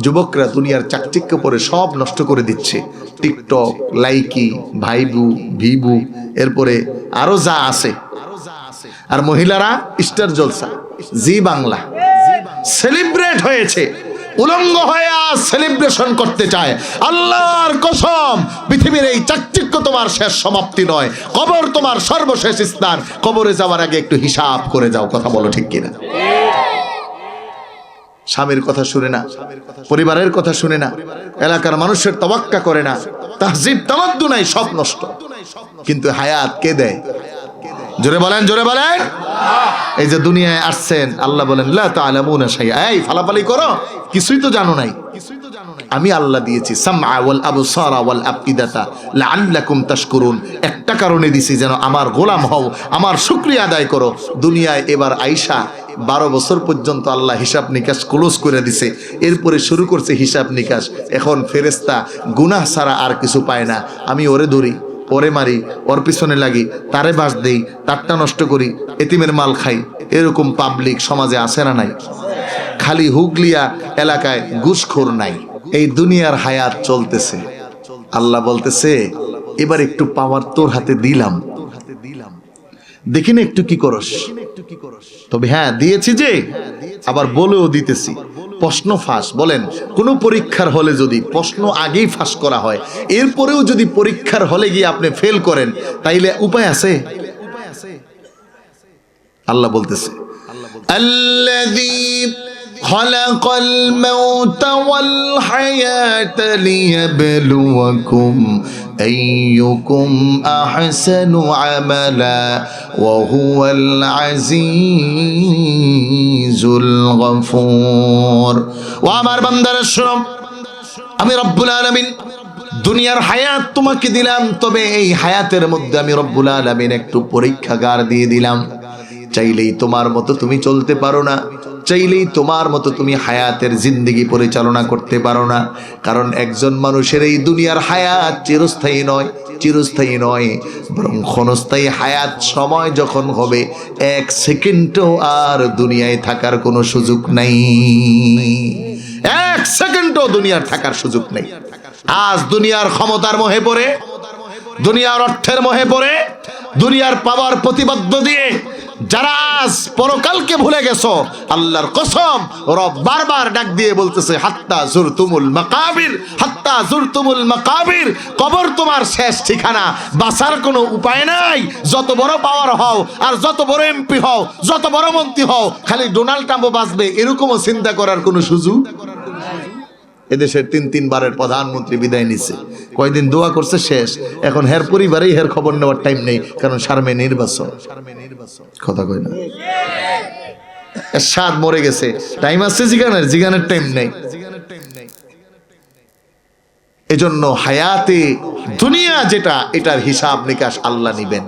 যুবকরা দুনিয়ার চাকচিক্য পরে সব নষ্ট করে দিচ্ছে। টিকটক, লাইকি, ভাইবু, ভিবু, এরপরে আরো যা আছে। আর মহিলারা স্টার জলসা, জি বাংলা সেলিব্রেট হয়েছে, উলঙ্গ হয়ে আজ সেলিব্রেশন করতে চায়। আল্লাহর কসম, পৃথিবীর এই চাকচিক্য তোমার শেষ সমাপ্তি নয়, কবর তোমার সর্বশেষ স্থান। কবরে যাওয়ার আগে একটু হিসাব করে যাও, কথা বলো ঠিক কিনা? স্বামীর কথা শুনে না, পরিবারের কথা শুনে না, এলাকার মানুষের তাওয়াক্কা করে না, তাহজিব তামাদ্দু নাই, সব নষ্ট। কিন্তু হায়াত কে দেয়? জোরে বলেন, জোরে বলেন। এই যে দুনিয়ায় আসছেন, আল্লাহ বলেন লা তা'লামুনা শাইআ, এই ফালাফালি করো, কিছুই তো জানো নাই। আমি আল্লাহ দিয়েছি সামআ ওয়াল আবসারা ওয়াল আফইদাতা লাআল্লাকুম তাশকুরুন, একটা কারণে দিছি যেন আমার গোলাম হও, আমার শুকরিয়া আদায় করো। দুনিয়ায় এবার আয়েশা 12 বছর পর্যন্ত আল্লাহ হিসাব নিকাশ ক্লোজ করে দিছে, এরপরে শুরু করছে হিসাব নিকাশ। এখন ফেরেশতা গুনাহ ছাড়া আর কিছু পায় না। আমি ওরে ধরি, ওরে মারি, ওর পিছনে লাগি, তারে বাস দেই, তারটা নষ্ট করি, এতিমের মাল খাই, এরকম পাবলিক সমাজে আছে না নাই? খালি হুগলিয়া এলাকায় ঘুষখোর নাই। এই দুনিয়ার হায়াত চলতেছে। আল্লাহ বলতেছে এবার একটু পাওয়ার তোর হাতে দিলাম, দেখি না একটু কি করস। তবে হ্যাঁ দিয়েছি যে, আবার বলেও দিতেছি, প্রশ্ন ফাঁস। বলেন কোন পরীক্ষার হলে যদি প্রশ্ন আগেই ফাঁস করা হয়, এরপরেও যদি পরীক্ষার হলে গিয়ে আপনি ফেল করেন, তাইলে উপায় আছে? আল্লাহ বলতেছে আল্লাযী খালাকাল মাউতা ওয়াল হায়াতা লিয়াবলুয়াকুম আইয়ুকুম আহসানু আমালা ওয়া হুয়াল আজিজুল গফুর। ও আমার বান্দারা শোনো, আমি রব্বুল আলামিন দুনিয়ার হায়াত তোমাকে দিলাম, তবে এই হায়াতের মধ্যে আমি রব্বুল আলামিন একটু পরীক্ষাগার দিয়ে দিলাম। চাইলেই তোমার মতো তুমি চলতে পারো না, চাইলেই তোমার মতো তুমি হায়াতের জিন্দেগি পরিচালনা করতে পারো না। কারণ একজন মানুষের এই দুনিয়ার হায়াত চিরস্থায়ী নয়, চিরস্থায়ী নয়, বরং ক্ষণস্থায়ী হায়াত। সময় যখন হবে, 1 সেকেন্ডও আর দুনিয়ায় থাকার কোনো সুযোগ নাই। 1 সেকেন্ডও দুনিয়ার থাকার সুযোগ নেই। আজ দুনিয়ার ক্ষমতার মোহে পড়ে, দুনিয়ার অর্থের মোহে পড়ে, দুনিয়ার পাওয়ার প্রতিবদ্ধ দিয়ে যারা আজ পরকালকে ভুলে গেছো, আল্লাহর কসম রব বারবার ডাক দিয়ে বলতেছে, হাত্তা জুরতুমুল মাকাবির, হাত্তা জুরতুমুল মাকাবির। কবর তোমার শেষ ঠিকানা, বাঁচার কোনো উপায় নাই। যত বড় পাওয়ার হও, আর যত বড় এমপি হও, যত বড় মন্ত্রী হও, খালি ডোনাল্ড ট্রাম্পও বাঁচবে এরকমও চিন্তা করার কোনো সুযোগ। এদেশের 3 বারের প্রধানমন্ত্রী বিদায় নিছে, কয়দিন দোয়া করছে, শেষ। এখন হের পরিবারেই হের খবর নেওয়ার টাইম নেই, কারণ সামনে নির্বাচন। কথা কই না? এরশাদ মরে গেছে, টাইম আছে জিগানের টাইম নেই। এজন্য হায়াতে দুনিয়া যেটা, এটার হিসাব নিকাশ আল্লাহ নিবেন।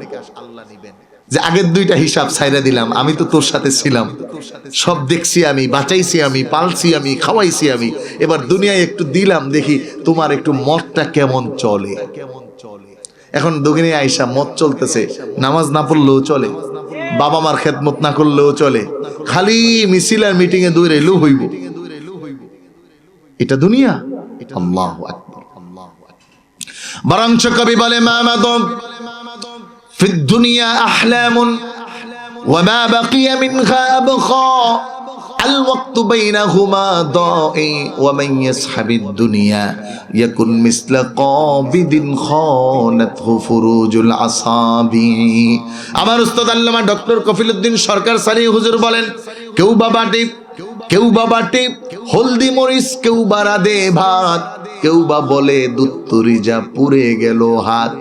যে আগের 2টা হিসাব ছাইরা দিলাম, আমি তো তোর সাথে ছিলাম, সব দেখছি আমি, বাঁচাইছি আমি, পালছি আমি, খাওয়াইছি আমি, এবার দুনিয়ায় একটু দিলাম, দেখি তোমার একটু মতটা কেমন চলে। এখন দোকানে আইসা মত চলতেছে, নামাজ না পড়লেও চলে, বাবা মার খেদমত না করলেও চলে, খালি মিছিল আর মিটিং এ দৌড়ে এলেও হইব। এটা দুনিয়া। আল্লাহু আকবার। বরঞ্চ কবি বলে, মামাদম في الدنيا أحلام وما بقي منها أبقى الوقت بينهما ضائع ومن يسحب الدنيا يكن مثل قابض خانته فروج الأصابع। আমার উস্তাদ আল্লামা ডক্টর কফিলউদ্দিন সরকার সানি হুজুর বলেন, কেউ বা বাটে হলদি মরিচ, কেউ বা রাধে ভাত, কেউ বা বলে দুত্তরি যা পুড়ে গেল হাত।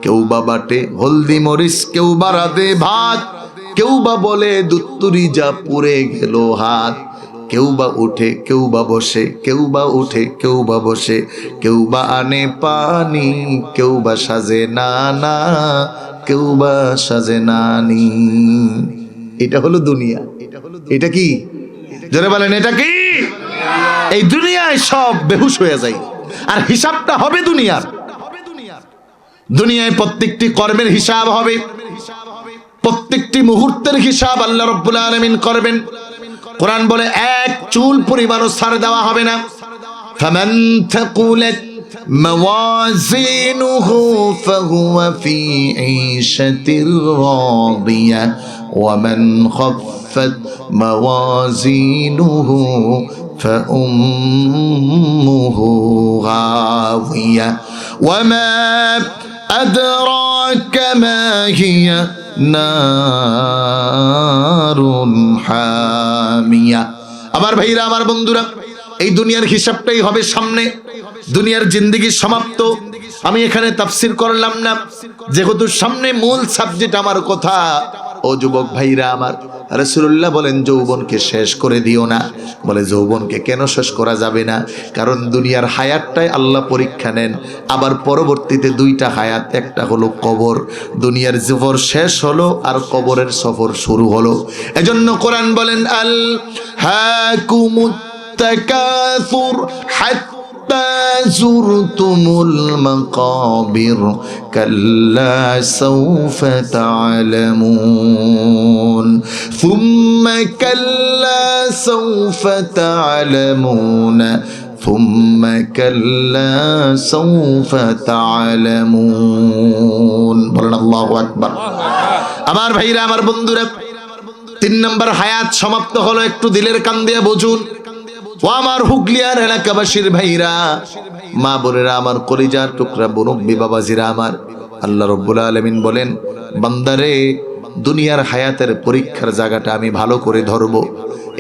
কেউ বা বাটে হলদি মরিচ, কেউ বা রাধে ভাত, কেউ বা বলে দুত্তুরি যা পুড়ে গেল হাত। কেউ বা উঠে, কেউ বা বসে, কেউ বা উঠে, কেউ বা বসে, কেউ বা আনে পানি, কেউ বা সাজে নানা, কেউ বা সাজে নানি। এটা হলো দুনিয়া। এটা কি? যারা বলেন এটা কি? এই দুনিয়ায় সব বেহুশ হয়ে যায়, আর হিসাবটা হবে দুনিয়ার। দুনিয়ায় প্রত্যেকটি কর্মের হিসাব হবে, প্রত্যেকটি মুহূর্তের হিসাব আল্লাহ রাব্বুল আলামিন করবেন। কোরআন বলে, 1 চুল পরিমাণও ছাড় দেওয়া হবে না। ফামান থাকুলাত মাওয়াজিনুহু ফাহুয়া ফি ঈশাতির রাদিয়া ওয়া মান খাফফাত মাওয়াজিনুহু ফাউম্মুহু গাওয়িয়া ওয়া মা أدراك ما هي نار حامية। আমার ভাইরা, আমার বন্ধুরা, এই দুনিয়ার হিসাবটাই হবে সামনে। দুনিয়ার জিন্দেগি সমাপ্ত। আমি এখানে তাফসীর করলাম না, যেহেতু সামনে মূল সাবজেক্ট আমার কথা। ও যুবক ভাইরা আমার, রাসূলুল্লাহ বলেন, যৌবনকে শেষ করে দিও না। বলে, যৌবনকে কেন শেষ করা যাবে না? কারণ দুনিয়ার হায়াতটাই আল্লাহ পরীক্ষা নেন, আবার পরবর্তীতে 2টা হায়াত, একটা হলো কবর। দুনিয়ার জীবন শেষ হলো আর কবরের সফর শুরু হলো। এজন্য কোরআন বলেন, আল হাকুমুত তাকাসুর হাত্তা যুরতুমুল মাকাবির কাল্লা সাউফা তা'লামুন সুম্মা কাল্লা সাউফা তা'লামুন সুম্মা কাল্লা সাউফা তা'লামুন। বলেন আল্লাহু আকবার। আমার ভাইরা, আমার বন্ধুরা, 3 নম্বর হায়াত সমাপ্ত হলো। একটু দিলের কান দিয়ে বুঝুন। ও আমার হুগলিয়ার এলাকাবাসীর ভাইরা, মা বোনেরা, আমার কলিজার টুকরা মুরব্বি বাবাজিরা আমার, আল্লাহ রাব্বুল আলামিন বলেন, বান্দারে, দুনিয়ার হায়াতের পরীক্ষার জায়গাটা আমি ভালো করে ধরবো।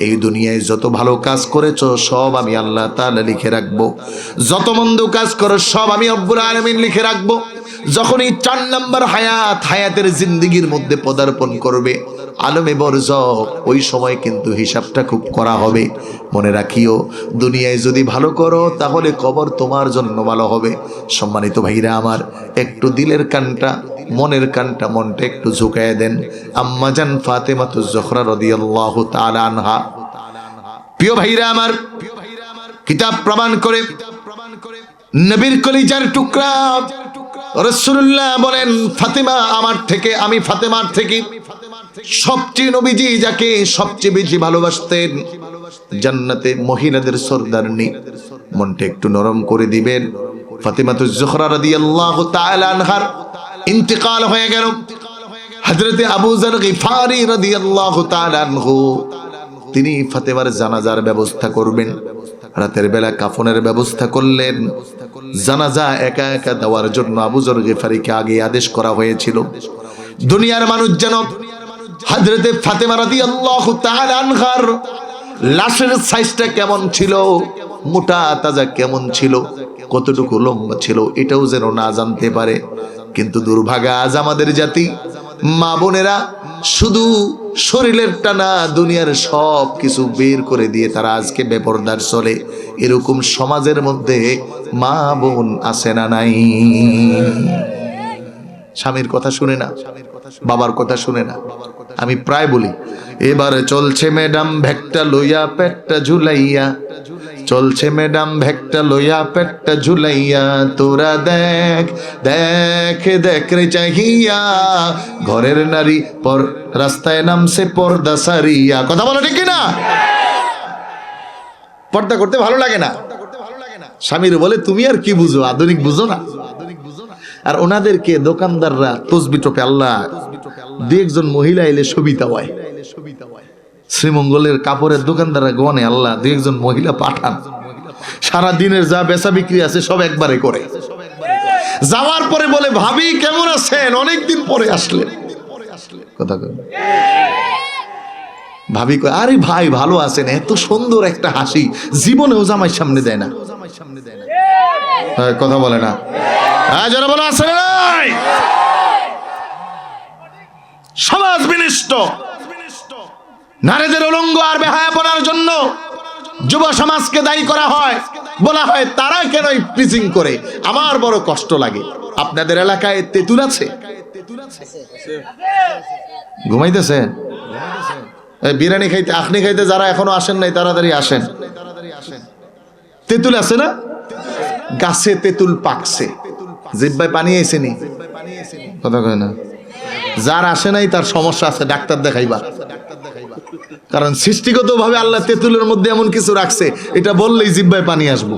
এই দুনিয়ায় যত ভালো কাজ করেছো সব আমি আল্লাহ তাআলা লিখে রাখবো, যত মন্দ কাজ করো সব আমি রব্বুল আলামিন লিখে রাখবো। যখন এই 4 নম্বর হায়াতের জিন্দেগির মধ্যে পদার্পণ করবে, আলমে বরজখ, ওই সময় কিন্তু হিসাবটা খুব করা হবে। মনে রাখিও, দুনিয়ায় যদি ভালো করো তাহলে কবর তোমার জন্য ভালো হবে। সম্মানিত ভাইরা আমার, একটু দিলের কানটা, মনের কানটা, মনটা একটু ঝুঁকায় দেন। আম্মাজান ফাতেমাতুজ জোহরা রাদিয়াল্লাহু তাআলা আনহা, প্রিয় ভাইরা আমার, কিতাব প্রমাণ করে নবীর কলিজার টুকরা রাসূলুল্লাহ বলেন, ফাতেমা আমার থেকে, আমি ফাতেমার থেকে সবচেয়ে নবীজি যাকে সবচেয়ে বেশি ভালোবাসতেন, জান্নাতে মহিলাদের সরদারনি। মনটা একটু নরম করে দিবেন। ফাতেমাতুজ জোহরা রাদিয়াল্লাহু তাআলা আনহার ইন্তেকাল হয়ে গেল। হযরতে আবু যর গিফারি রাদিয়াল্লাহু তাআলা আনহু তিনি ফাতেমার জানাজার ব্যবস্থা করবেন। রাতের বেলা কাফনের ব্যবস্থা করলেন। জানাজা একা একা দেওয়ার জন্য আবু যর গিফারিকে আগে আদেশ করা হয়েছিল। দুনিয়ার মানুষ যেন হযরতে ফাতেমা রাদিয়াল্লাহু তাআলা আনহার লাশের সাইজটা কেমন ছিল, মোটা তাজা কেমন ছিল, কতটুকু লম্বা ছিল, এটাও যেন না জানতে পারে। কিন্তু দুর্ভাগ্য, আজ আমাদের জাতি মা বোনেরা শুধু শরীরের টানা দুনিয়ার সব কিছু বের করে দিয়ে তারা আজকে বেপরদার চলে। এরকম সমাজের মধ্যে মা বোন আছে না নাই? স্বামীর কথা শুনে না, বাবার কথা শুনে না। আমি প্রায় বলি, এবার চলছে ম্যাডাম ভেকটা লইয়া পেটটা ঝুলাইয়া, চলছে ম্যাডাম ভেকটা লইয়া পেটটা ঝুলাইয়া, তোরা দেখ দেখ দেখ রে চাহিয়া, ঘরের নারী পর রাস্তায় নামছে পর্দা সারিয়া। কথা বলো ঠিক কিনা? পর্দা করতে ভালো লাগে না। স্বামীর বলে, তুমি আর কি বুঝো, আধুনিক বুঝো না। আর ওনাদেরকে দোকানদাররা তসবি টোপে, আল্লাহ দু একজন মহিলা এলে সবিতা হয়। শ্রীমঙ্গলের কাপড়ের দোকানদাররা গনে, আল্লাহ দু একজন মহিলা পাঠান, সারা দিনের যা বেচা বিক্রি আছে সব একবারে করে। যাওয়ার পরে বলে, ভাবি কেমন আছেন, অনেকদিন পরে আসলেন। কথা কয় ভাবি, কয় আরে ভাই ভালো আছেন, এত সুন্দর একটা হাসি জীবনেও জামাই সামনে দেয় না। কথা বলে না? যারা বলে আছে নাই, সমাজ বিনষ্ট। নারীদের উলঙ্গ আর বেহায়াপনার জন্য যুব সমাজকে দায়ী করা হয়, বলা হয় তারা কেন প্রিজিং করে। আমার বড় কষ্ট লাগে। আপনাদের এলাকায় তেঁতুল আছে? ঘুমাইতেছে? বিরিয়ানি খাইতে, আখনি খাইতে যারা এখনো আসেন নাই তাড়াতাড়ি আসেন। তেঁতুল আছে না? গাছে তেঁতুল পাকছে, জিহ্বায় পানি আইছেনি? কথা কয় না? যার আসে নাই তার সমস্যা আছে, ডাক্তার দেখাইবা। কারণ সৃষ্টিগতভাবে আল্লাহ তেঁতুলের মধ্যে এমন কিছু রাখছে, এটা বললেই জিহ্বায় পানি আসবো।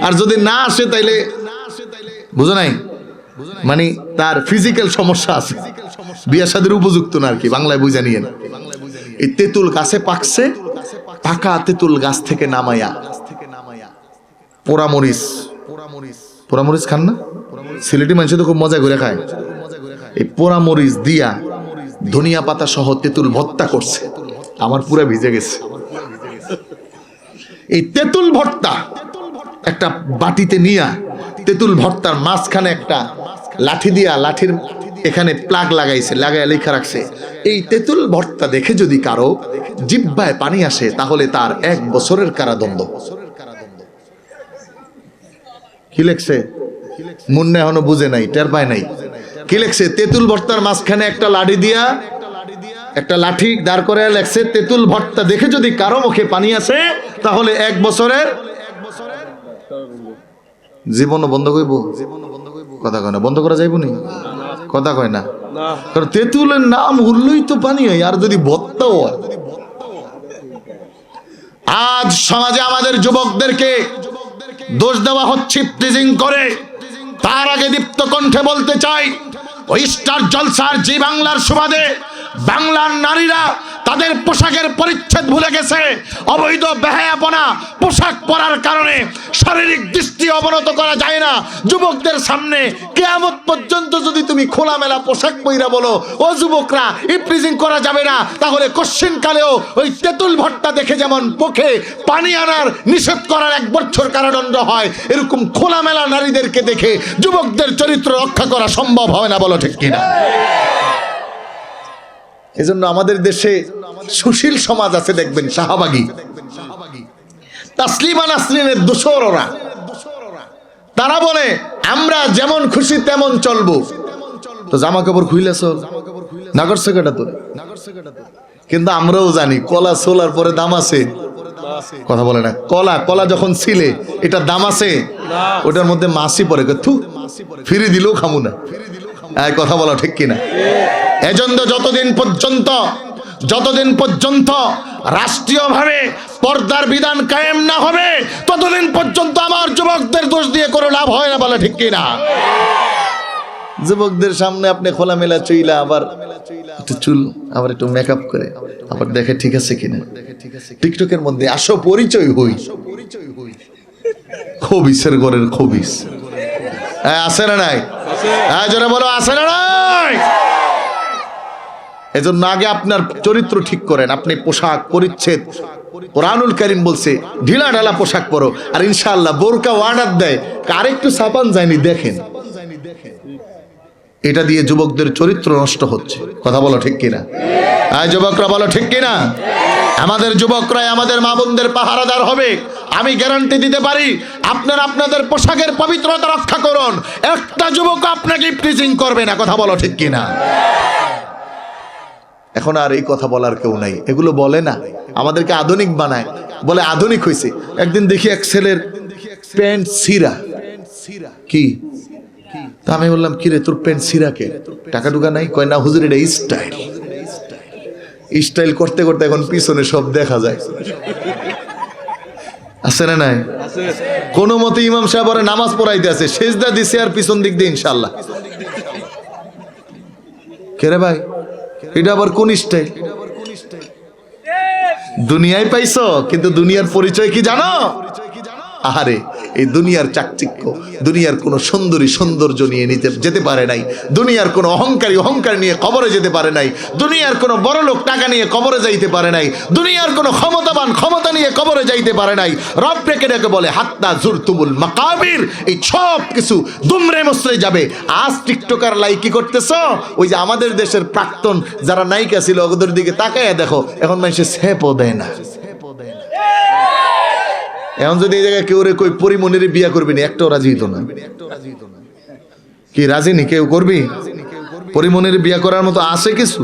আর যদি না আসে তাইলে বুঝো নাই, মানে তার ফিজিক্যাল সমস্যা আছে, বিয়া শাদীর উপযুক্ত না আর কি, বাংলায় বুঝা নিয়েন। এই তেঁতুল গাছে পাকছে, পাকা তেঁতুল গাছ থেকে নামাইয়া পোড়ামরিচ, পোড়ামরিচ খান না? সিলেটি মানুষ তো খুব মজা করে খায়। এই পোড়ামরিচ দিয়া ধনিয়া পাতা সহ তেঁতুল ভর্তা করছে, আমার পুরো ভিজে গেছে। এই তেঁতুল ভর্তা একটা বাটিতে নিয়া, তেঁতুল ভর্তার মাঝখানে একটা লাঠি দিয়া, লাঠির এখানে প্লাগ লাগাইছে, লাগাইয়া লেখা রাখছে, এই তেঁতুল ভর্তা দেখে যদি কারো জিহ্বায় পানি আসে তাহলে তার 1 বছরের কারাদণ্ড। কি লেখছে? মুন্না এখনো বুঝে নাই, টের পায় নাই। কি লেখছে? তেঁতুল ভর্তার মাঝখানে একটা লাঠি দিয়া, একটা লাঠি দাঁড় করে লেখছে, তেঁতুল ভর্তা দেখে যদি কারো মুখে পানি আসে তাহলে 1 বছরের জীবন বন্ধ করবো। কথা কয় না? বন্ধ করা যাইব নি? কথা কয় না? কারণ তেঁতুলের নাম উঠলেই তো পানি হয়, আর যদি ভর্তাও হয়। আজ সমাজে আমাদের যুবকদেরকে দোষ দেওয়া হচ্ছে প্রিজিং করে। তার আগে দীপ্ত কণ্ঠে বলতে চাই, ওই স্টার জলসার জি বাংলার সুবাদে বাংলার নারীরা তাদের পোশাকের পরিচ্ছদ ভুলে গেছে। অবৈধ বেহায়াপনা পোশাক পরার কারণে শারীরিক দৃষ্টি অবনত করা যায় না। যুবকদের সামনে কিয়ামত পর্যন্ত যদি তুমি খোলামেলা পোশাক পইরা বলো, ও যুবকরা ইপ্রিজিং করা যাবে না, তাহলে কোশ্চিন কালেও ওই তেঁতুল ভর্তা দেখে যেমন পক্ষে পানি আনার নিষেধ করার 1 বছর কারাদণ্ড হয়, এরকম খোলামেলা নারীদেরকে দেখে যুবকদের চরিত্র রক্ষা করা সম্ভব হয় না। বলো ঠিক কিনা? এজন্য আমাদের দেশে সুশীল সমাজ আছে দেখবেন, শাহবাগী, তাসলিমা নাসরিনের দোসর ওরা। তারা বলে আমরা যেমন খুশি তেমন চলবো। তো জামা কাপড় খুইলে চল, নাগর সেকাটা তো। কিন্তু আমরাও জানি কলা সোলার পরে দাম আছে, কথা বলে না। কলা কলা যখন ছিলে এটা দাম আছে, ওটার মধ্যে মাছি পরে থু ফিরে দিলেও খামু না। কথা বলা ঠিক কিনা? এজন্য যতদিন পর্যন্ত রাষ্ট্রীয়ভাবে পর্দার বিধান কায়েম না হবে ততদিন পর্যন্ত আমার যুবকদের দোষ দিয়ে কোনো লাভ হয় না, বলে ঠিক কিনা? যুবকদের সামনে আপনি খোলামেলা চইলা আবার একটু চুল আবার একটু মেকআপ করে আবার দেখে ঠিক আছে কিনা। টিকটকের মধ্যে আসো পরিচয় হই, খবিসের ঘরের খবিস আছে না নাই? জোরে বলো আছে না নাই? এজন্য আগে আপনার চরিত্র ঠিক করেন। আপনি পোশাক পরিচ্ছেদ, কোরআনুল কারীম বলছে ঢিলা ঢালা পোশাক পরো, আর ইনশাআল্লাহ বোরকা অর্ডার দেয় আরেকটু সাপান যায়নি দেখেন। এটা দিয়ে যুবকদের চরিত্র নষ্ট হচ্ছে, কথা বলো ঠিক কিনা? যুবকরা বলো ঠিক কিনা? আমাদের যুবকরাই আমাদের মা বোনদের পাহারাদার হবে। আমি গ্যারান্টি দিতে পারি আপনারা আপনাদের পোশাকের পবিত্রতা রক্ষা করুন, একটা যুবক আপনাকে প্রিজিং করবে না, কথা বলো ঠিক কিনা? এখন আর এই কথা বলার কেউ নাই, এগুলো বলে না, আমাদেরকে আধুনিক বানায়, বলে আধুনিক হয়েছে। একদিন দেখি এক ছেলের প্যান্ট ছিঁড়া, কি তা আমি বললাম কি রে তোর প্যান্ট ছিঁড়া কে, টাকা টুকা নাই? কয় না হুজুর এটা স্টাইল। স্টাইল করতে করতে এখন পিছনে সব দেখা যায়, আছে না নাই? কোন মতে ইমাম সাহেব ওরে নামাজ পড়াইতে আছে, সেজদা দিছে আর পিছন দিক দিয়ে ইনশাআল্লাহ। কে রে ভাই এটা আবার কোন স্টাইল? দুনিয়ায় পাইছো, কিন্তু দুনিয়ার পরিচয় কি জানো? আরে এই দুনিয়ার চাকচিক্য, দুনিয়ার কোন সুন্দরী সৌন্দর্য নিয়ে যেতে পারে নাই, দুনিয়ার কোন অহংকারী অহংকার নিয়ে কবরে যেতে পারে নাই, দুনিয়ার কোন বড় লোক টাকা নিয়ে কবরে যাইতে পারে নাই, দুনিয়ার কোন ক্ষমতাবান ক্ষমতা নিয়ে কবরে যাইতে পারে নাই। রব ডেকে ডেকে বলে হাত্তা জুরতুমুল মাকাবির, এই সব কিছু দুমড়ে মুচড়ে যাবে। আজ টিকটকার লাইকি করতেছ, ওই যে আমাদের দেশের প্রাক্তন যারা নায়িকা ছিল ওদের দিকে তাকায় দেখো, এখন মানুষের সেপও দেয় না। এখন যদি এই জায়গায় কেউ রে কই পরিমনির বিয়া করবি না, একটাও রাজি হইতো না। কি রাজি নি কেউ করবি? পরিমনির বিয়া করার মতো আছে কিছু?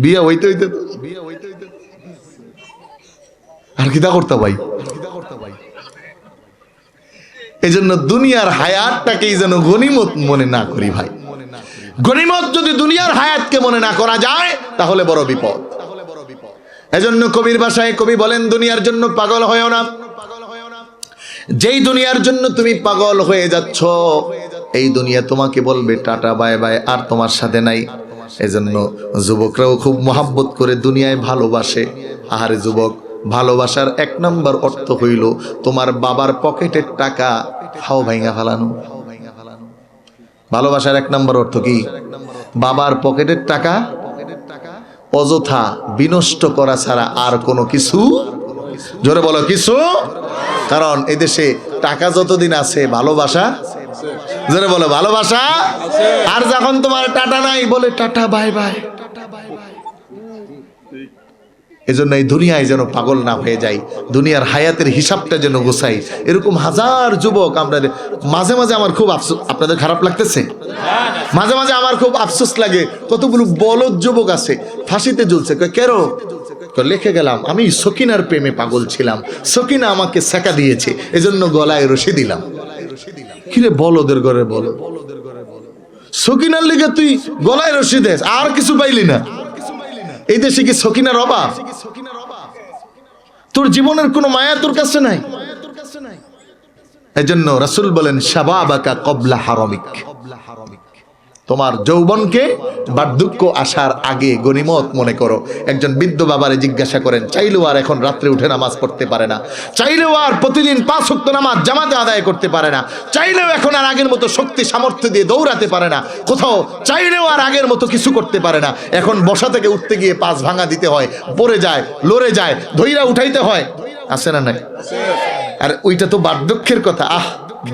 বিয়া হইতে হইতে আর কি তা করতে ভাই। এই জন্য দুনিয়ার হায়াতটাকেই যেন গনিমত মনে না করি ভাই। গনিমত যদি দুনিয়ার হায়াতকে মনে না করা যায় তাহলে বড় বিপদ। এজন্য কবির ভাষায় কবি বলেন দুনিয়ার জন্য পাগল হয়েও না। যেই দুনিয়ার জন্য তুমি পাগল হয়ে যাচ্ছ এই দুনিয়া তোমাকে বলবে টাটা বাই বাই, আর তোমার সাথে নাই। এজন্য যুবকরাও খুব মহাব্বত করে দুনিয়ায় ভালোবাসে। আহারে যুবক, ভালোবাসার এক নম্বর অর্থ হইল তোমার বাবার পকেটের টাকা হাও ভাঙা ফেলানো। ভালোবাসার এক নম্বর অর্থ কি? বাবার পকেটের টাকা অযথা বিনষ্ট করা ছাড়া আর কোনো কিছু। জোরে বলো কিছু। কারণ এদেশে টাকা যতদিন আছে ভালোবাসা, জোরে বলো ভালোবাসা। আর যখন তোমার টাটা নাই বলে টাটা বাই বাই। এজন্য এই দুনিয়ায় যেন পাগল না হয়ে যাই, দুনিয়ার হায়াতের হিসাবটা যেন গোছাই। এরকম হাজার যুবক আমরা মাঝে মাঝে আমার খুব আফসোস, আপনাদের খারাপ লাগতেছে? মাঝে মাঝে আমার খুব আফসোস লাগে, কতগুলো বলদ যুবক আছে ফাঁসিতে ঝুলছে। কেন? লিখে গেলাম আমি সকিনার প্রেমে পাগল ছিলাম, সকিনা আমাকে সেকা দিয়েছে, এজন্য গলায় রশি দিলাম। কিরে বলদের ঘরে বলো, সকিনার লিগে তুই গলায় রশি দেস আর কিছু পাইলি না? এই দেশে কি সকিনার অভাব? তোর জীবনের কোনো মায়া তোর কাছে নাই। এজন্য রাসূল বলেন শাবাবাকা ক্বাবলা হারামিক, তোমার যৌবনকে বার্ধক্য আসার আগে গনিমত মনে করো। একজন বৃদ্ধ বাবারে জিজ্ঞাসা করেন, চাইলেও আর এখন রাত্রে উঠে নামাজ পড়তে পারে না, চাইলেও আর প্রতিদিন 5 ওয়াক্ত নামাজ জামাতে আদায় করতে পারে না, চাইলেও এখন আর আগের মতো শক্তি সামর্থ্য দিয়ে দৌড়াতে পারে না, কোথাও চাইলেও আর আগের মতো কিছু করতে পারে না। এখন বসা থেকে উঠতে গিয়ে 5 ভাঙা দিতে হয়, পড়ে যায়, লড়ে যায়, ধইরা উঠাইতে হয়, আছে না নাই? আর ওইটা তো বার্ধক্যের কথা।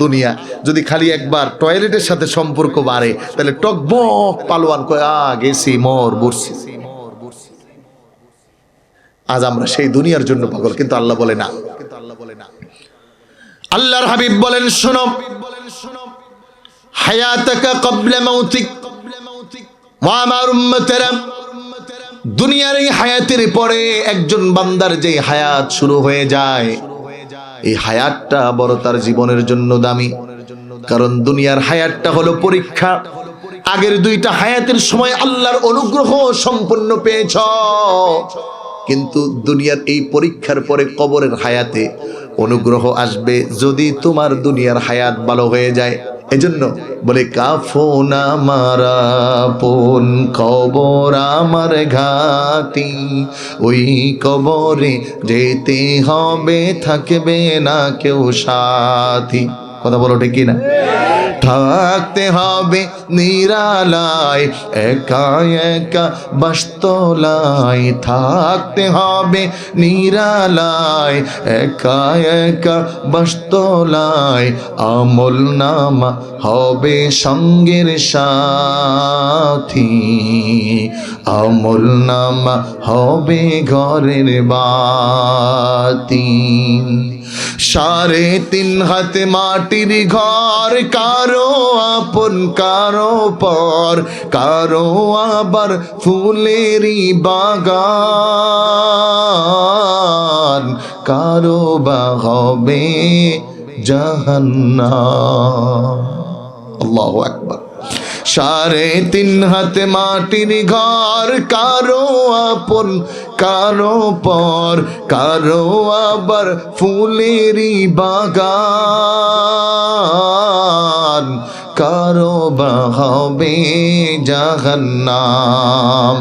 দুনিয়া। যদি খালি একবার টয়লেটের সাথে সম্পর্ক বাড়ে তাহলে টকবক পালোয়ান কয় গেছি মর বসছি। আজ আমরা সেই দুনিয়ার জন্য পাগল, কিন্তু আল্লাহ বলে না। আল্লাহর হাবিব বলেন, শোনো, হায়াতাকা ক্বাবলা মাউতিক। ওয়া আমার উম্মতেরা, দুনিয়ার এই হায়াতের পরে একজন বান্দার যে হায়াত শুরু হয়ে যায়, এই হায়াতটা বড় তার জীবনের জন্য দামি। কারণ দুনিয়ার হায়াতটা হলো পরীক্ষা। আগের দুইটা হায়াতের সময় আল্লাহর অনুগ্রহ সম্পূর্ণ পেয়েছ, কিন্তু দুনিয়ার এই পরীক্ষার পরে কবরের হায়াতে অনুগ্রহ আসবে যদি তোমার দুনিয়ার হায়াত ভালো হয়ে যায়। এজন্য বলে, কাফন আমার আপন, কবর আমার ঘাটি, ওই কবরে যেতে হবে, থাকবে না কেউ সাথী। কথা বলো ঠিক কিনা? থাকতে হবে নিরালায়, একা একা বাসতলায়, থাকতে হবে নিরালায়, একা একা বাসতলায়, আমল নামা হবে সঙ্গের সাথী, আমল নামা হবে ঘরের বাতি। 3.5 হাত মাটির ঘর, কারো আপন কারো পর, কারো আবার ফুলেরই বাগান, কারো বা হবে জাহান্নাম। আল্লাহু আকবার। 3.5 হাত মাটির ঘর, কারো আপন কারো পর, কারো আবার ফুলেরই বাগান, কারো বা হবে জাহান্নাম।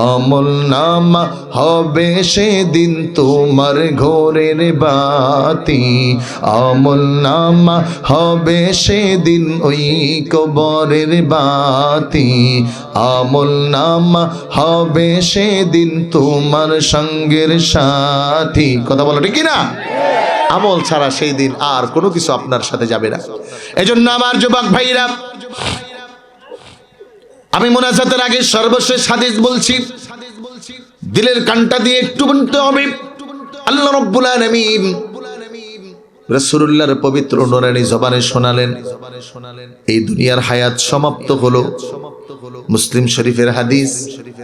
আমল নামা হবে সেদিন তোমার ঘরের বাতি, আমল নামা হবে সেদিন ওই কবরের বাতি, আমল নামা হবে সেদিন তোমার সঙ্গের সাথী। কথা বলো ঠিক না? আমল ছাড়া সেই দিন আর কোনো কিছু আপনার সাথে যাবে না। এজন্য আমার যুবক ভাইরা, আমি মুনাজাতের আগে সর্বশেষ হাদিস বলছি, দিলের কানটা দিয়ে একটু বলতে হবে। আল্লাহ রাব্বুল আলামিন রাসূলুল্লাহর পবিত্র নূরানী জবানে শোনালেন, এই দুনিয়ার হায়াত সমাপ্ত হলো। মুসলিম শরীফের হাদিস,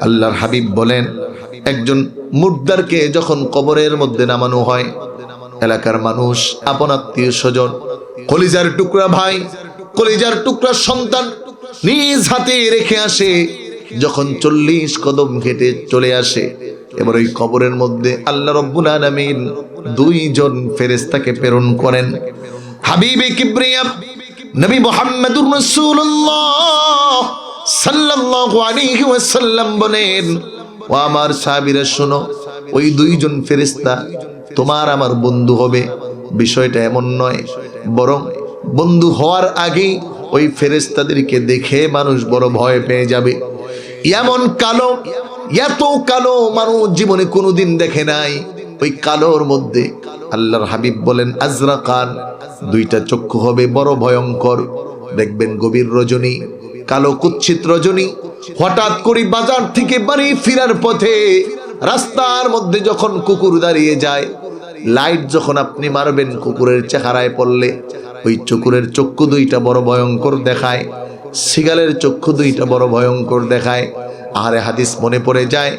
আল্লাহর হাবিব বলেন, একজন মুর্দারকে যখন কবরের মধ্যে নামানো হয়, এলাকার মানুষ, আপন আত্মীয় স্বজন, কলিজার টুকরা ভাই, কলিজার টুকরা সন্তান নিজ হাতে রেখে আসে। যখন 40 কদম হেঁটে চলে আসে, এবার ওই কবরের মধ্যে আল্লাহ রাব্বুল আলামিন 2 জন ফেরেশতাকে প্রেরণ করেন। হাবিবে কিবরিয়া নবী মুহাম্মদুর রাসূলুল্লাহ সাল্লাল্লাহু আলাইহি ওয়াসাল্লাম বলেন, ও আমার সাহাবীরা শোনো, ওই 2 জন ফেরেশতা তোমার আমার বন্ধু হবে। বিষয়টা এমন নয়, বরং বন্ধু হওয়ার আগে ওই ফেরেশতাদেরকে দেখে মানুষ বড় ভয় পেয়ে যাবে। এমন কালো, এত কালো মানুষ জীবনে কোনোদিন দেখে নাই। ওই কালোর মধ্যে আল্লাহর হাবিব বলেন, আজরাকান, 2টা চক্ষু হবে বড় ভয়ঙ্কর। দেখবেন গভীর রজনী, কালো কুৎসিত রজনী, হঠাৎ করে বাজার থেকে বাড়ি ফেরার পথে রাস্তার মধ্যে যখন কুকুর দাঁড়িয়ে যায়, লাইট যখন আপনি মারবেন কুকুরের চেহারায় পড়লে, ওই কুকুরের চক্ষু 2টা বড় ভয়ঙ্কর দেখায়, সিগালের চক্ষু 2টা বড় ভয়ঙ্কর দেখায়। আরে হাদিস মনে পড়ে যায়,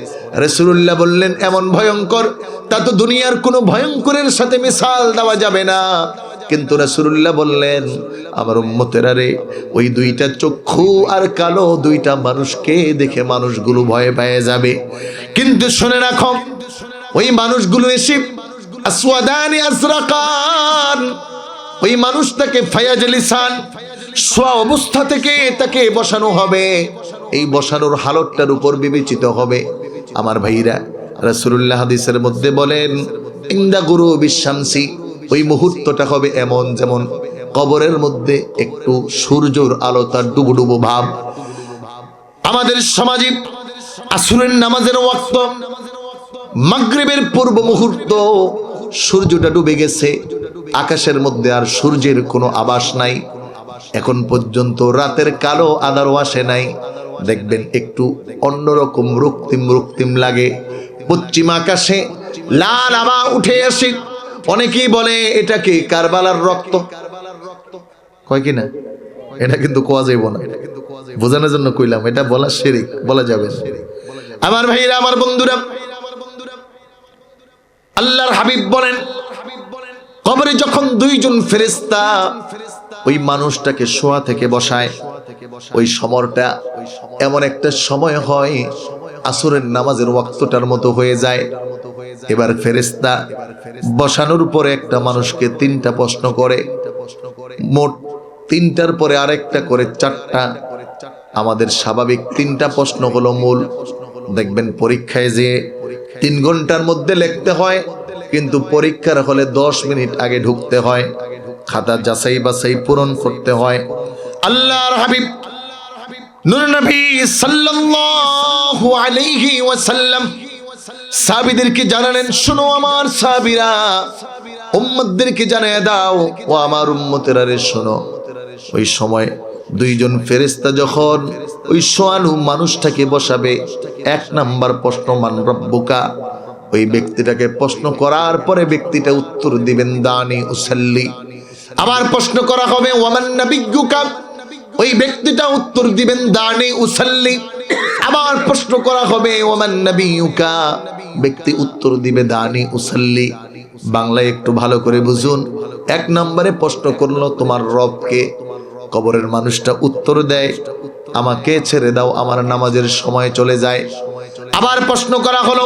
রাসূলুল্লাহ বললেন, এমন ভয়ঙ্কর, তা তো দুনিয়ার কোনো ভয়ঙ্করের সাথে মিসাল দেওয়া যাবে না। কিন্তু রাসূলুল্লাহ বললেন, আমার উম্মতেরা রে, ওই 2টা চক্ষু আর কালো 2টা মানুষকে দেখে মানুষগুলো ভয় পেয়ে যাবে। কিন্তু শুনে রাখো, ওই মানুষগুলো এসে আসওয়াদানি আজরাকান, ওই মানুষটাকে ফায়াজলিসান, শোয়া অবস্থা থেকে তাকে বসানো হবে। এই বসানোর হালতটার উপর বিবেচিত হবে। আমার ভাইরা, রাসূলুল্লাহ হাদিসের মধ্যে বলেন, ইন্দা গুরুবিশ শামসি, ওই মুহূর্তটা হবে এমন যেমন কবরের মধ্যে একটু সূর্যের আলো তার ডুবু ডুবু ভাব। আমাদের সমাজে আসরের নামাজের ওয়াক্ত, মাগরিবের পূর্ব মুহূর্ত, সূর্যটা ডুবে গেছে, আকাশের মধ্যে আর সূর্যের কোনো আভাস নাই, এখন পর্যন্ত রাতের কালো আধারও আসে নাই। দেখবেন একটু অন্যরকম রক্তিম রক্তিম লাগে। পশ্চিম আকাশে লাল আভা উঠে আসে। অনেকেই বলে এটাকে কারবালার রক্ত, কয় কি না? এটা কিন্তু কোয়া যাইব না, বোঝানোর জন্য কইলাম, এটা বলা শিরক, বলা যাবে না। আমার ভাইরা, আমার বন্ধুরা, আল্লাহর হাবিব বলেন, কবরে যখন দুইজন ফেরেশতা ওই মানুষটাকে শোয়া থেকে বসায়, ওই সময়টা এমন একটা সময় হয় আসরের নামাজের ওয়াক্তটার মতো হয়ে যায়। এবার ফেরেশতা বসানোর পরে একটা মানুষকে 3টা প্রশ্ন করে, মোট 3টার পরে আরেকটা করে 4টা। আমাদের স্বাভাবিক 3টা প্রশ্ন হলো মূল। দেখবেন পরীক্ষায় যে 3 ঘন্টার মধ্যে লিখতে হয়, কিন্তু পরীক্ষার হলে 10 মিনিট আগে ঢুকতে হয়, খাতা যাচাই বাছাই পূরণ করতে হয়। আল্লাহর হাবিব নূর নবী সাল্লাল্লাহু আলাইহি ওয়াসাল্লাম সাহাবীদেরকে জানালেন, শোনো আমার সাহাবীরা, উম্মতদেরকে জানিয়ে দাও, ও আমার উম্মতেরা রে শোনো। ওই সময় দুইজন ফেরেশতা যখন ওই শোয়ানো মানুষটাকে বসাবে, 1 নাম্বার প্রশ্ন মান রব্বুকা, ওই ব্যক্তিটাকে প্রশ্ন করার পরে ব্যক্তিটা উত্তর দিবেন দানি উসাল্লি। আবার প্রশ্ন করা হবে ওয়ামান নাবিয়্যুকা, ওই ব্যক্তিটা উত্তর দিবেন দানি উসাল্লি। আবার প্রশ্ন করা হবে ওয়ামান নাবিয়্যুকা, ব্যক্তি উত্তর দিবে দানি উসাল্লি। বাংলায় একটু ভালো করে বুঝুন। 1 নম্বরে প্রশ্ন করলো তোমার রবকে, কবরের মানুষটা উত্তর দেয় আমাকে ছেড়ে দাও, আমার নামাজের সময় চলে যায়। আবার প্রশ্ন করা হলো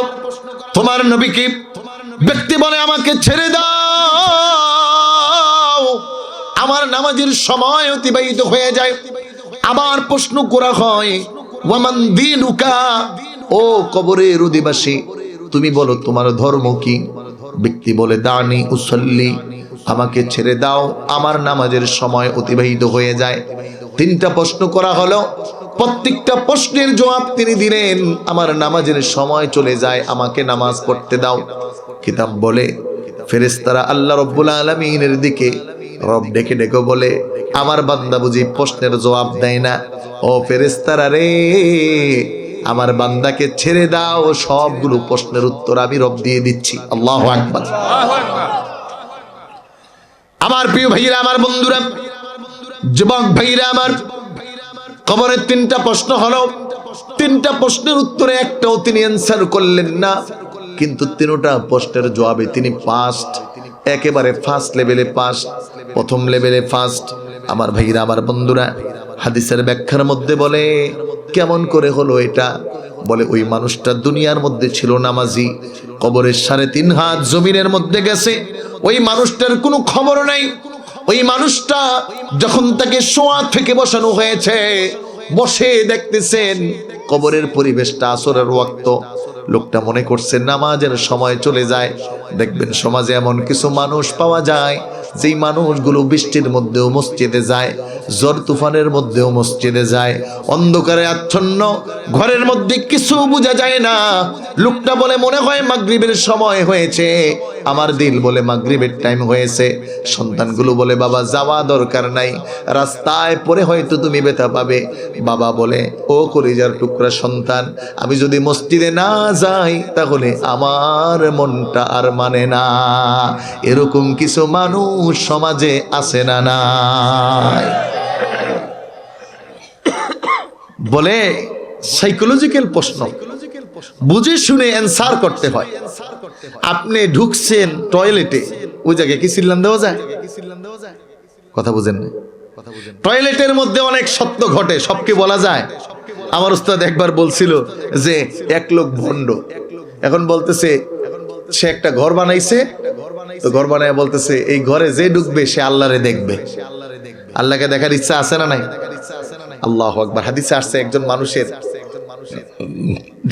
তোমার নবী কি, ব্যক্তি বলে আমাকে ছেড়ে দাও, আমার নামাজের সময় অতিবাহিত হয়ে যায়। আবার প্রশ্ন করা হয় ওয়ামান দীনুকা, ও কবরের অধিবাসী তুমি বলো তোমার ধর্ম কি? ব্যক্তি বলে দানি উসাল্লি, আমাকে ছেড়ে দাও, আমার নামাজের সময় অতিবাহিত হয়ে যায়। 3টা প্রশ্ন করা হলো, প্রত্যেকটা প্রশ্নের জবাব তিনি দিলেন আমার নামাজের সময় চলে যায়, আমাকে নামাজ পড়তে দাও। কিতাব বলে ফেরেশতারা আল্লাহ রাব্বুল আলামিনের দিকে রব ডেকে ডেকে বলে, আমার বান্দা বুঝি প্রশ্নের জবাব দেয় না? ও ফেরেশতারা রে, আমার বান্দাকে ছেড়ে দাও, সবগুলো প্রশ্নের উত্তর আমি রব দিয়ে দিচ্ছি। আল্লাহু আকবার। আমার প্রিয় ভাইরা, আমার বন্ধুরা, যুবক ভাইরা আমার, কবরের 3টা প্রশ্ন হলো, 3টা প্রশ্নের উত্তরে একটাও তিনি অ্যানসার করলেন না, কিন্তু 3টা প্রশ্নের জবাবে তিনি ফার্স্ট, একেবারে ফার্স্ট লেভেলে পাস, প্রথম লেভেলে ফার্স্ট। আমার ভাইরা, আমার বন্ধুরা, হাদিসের ব্যাখ্যার মধ্যে বলে কেমন করে হলো এটা? বলে ওই মানুষটা দুনিয়ার মধ্যে ছিল নামাজি, কবরের 3.5 হাত জমিনের মধ্যে গেছে, ওই মানুষটার কোনো খবর নাই। ওই মানুষটা যখন তাকে শোয়া থেকে বসানো হয়েছে, বসে দেখতেছেন কবরের পরিবেশটা আসরের ওয়াক্ত, লোকটা মনে করছে নামাজের সময় চলে যায়। দেখবেন সমাজে এমন কিছু মানুষ পাওয়া যায় যেই মানুষগুলো বৃষ্টির মধ্যেও মসজিদে যায়, ঝড় তুফানের মধ্যেও মসজিদে যায়, অন্ধকারে আচ্ছন্ন ঘরের মধ্যে কিছু বোঝা যায় না। লোকটা বলে মনে হয় মাগরিবের সময় হয়েছে, আমার দিল বলে মাগরিবের টাইম হয়েছে। সন্তানগুলো বলে বাবা যাওয়া দরকার নাই, রাস্তায় পড়ে হয়তো তুমি ব্যথা পাবে। বাবা বলে ও কলিজার টুকরা সন্তান, আমি যদি মসজিদে না যাই তাহলে আমার মনটা আর মানে না। এরকম কিছু মানুষ সমাজে আছে না নাই? বলে সাইকোলজিক্যাল প্রশ্ন বুঝে শুনে অ্যানসার করতে হয়। আপনি ঢুকছেন টয়লেটে, ওই জায়গায় কি সিল্লান দেওয়া যায়? কথা বুঝেন না? টয়লেটের মধ্যে অনেক সত্য ঘটে, সবকে বলা যায়? আমার উস্তাদ একবার বলছিল যে এক লোক ভণ্ড, এখন বলতেছে সে একটা ঘর বানাইছে, তো ঘর বানায় বলতেছে এই ঘরে যে ঢুকবে সে আল্লাহরে দেখবে। আল্লাহকে দেখার ইচ্ছা আছে না নাই? আল্লাহু আকবার। হাদিসে আসছে একজন মানুষের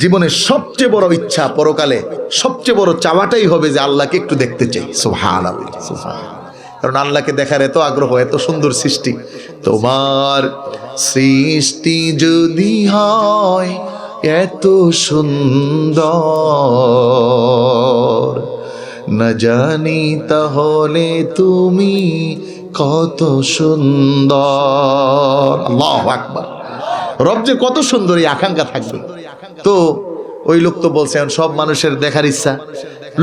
জীবনের সবচেয়ে বড় ইচ্ছা, পরকালে সবচেয়ে বড় চাওয়াটাই হবে যে আল্লাহকে একটু দেখতে চাই। সুবহানাল্লাহ, সুবহানাল্লাহ। কারণ আল্লাহকে দেখার এত আগ্রহ, এত সুন্দর সৃষ্টি। তোমার সৃষ্টি যদি হয় এত সুন্দর, না জানি তাহলে তুমি কত সুন্দর। আল্লাহু আকবার। রব যে কত সুন্দর এই আকাঙ্ক্ষা থাকবে। তো ওই লোক তো বলছে এখন সব মানুষের দেখার ইচ্ছা।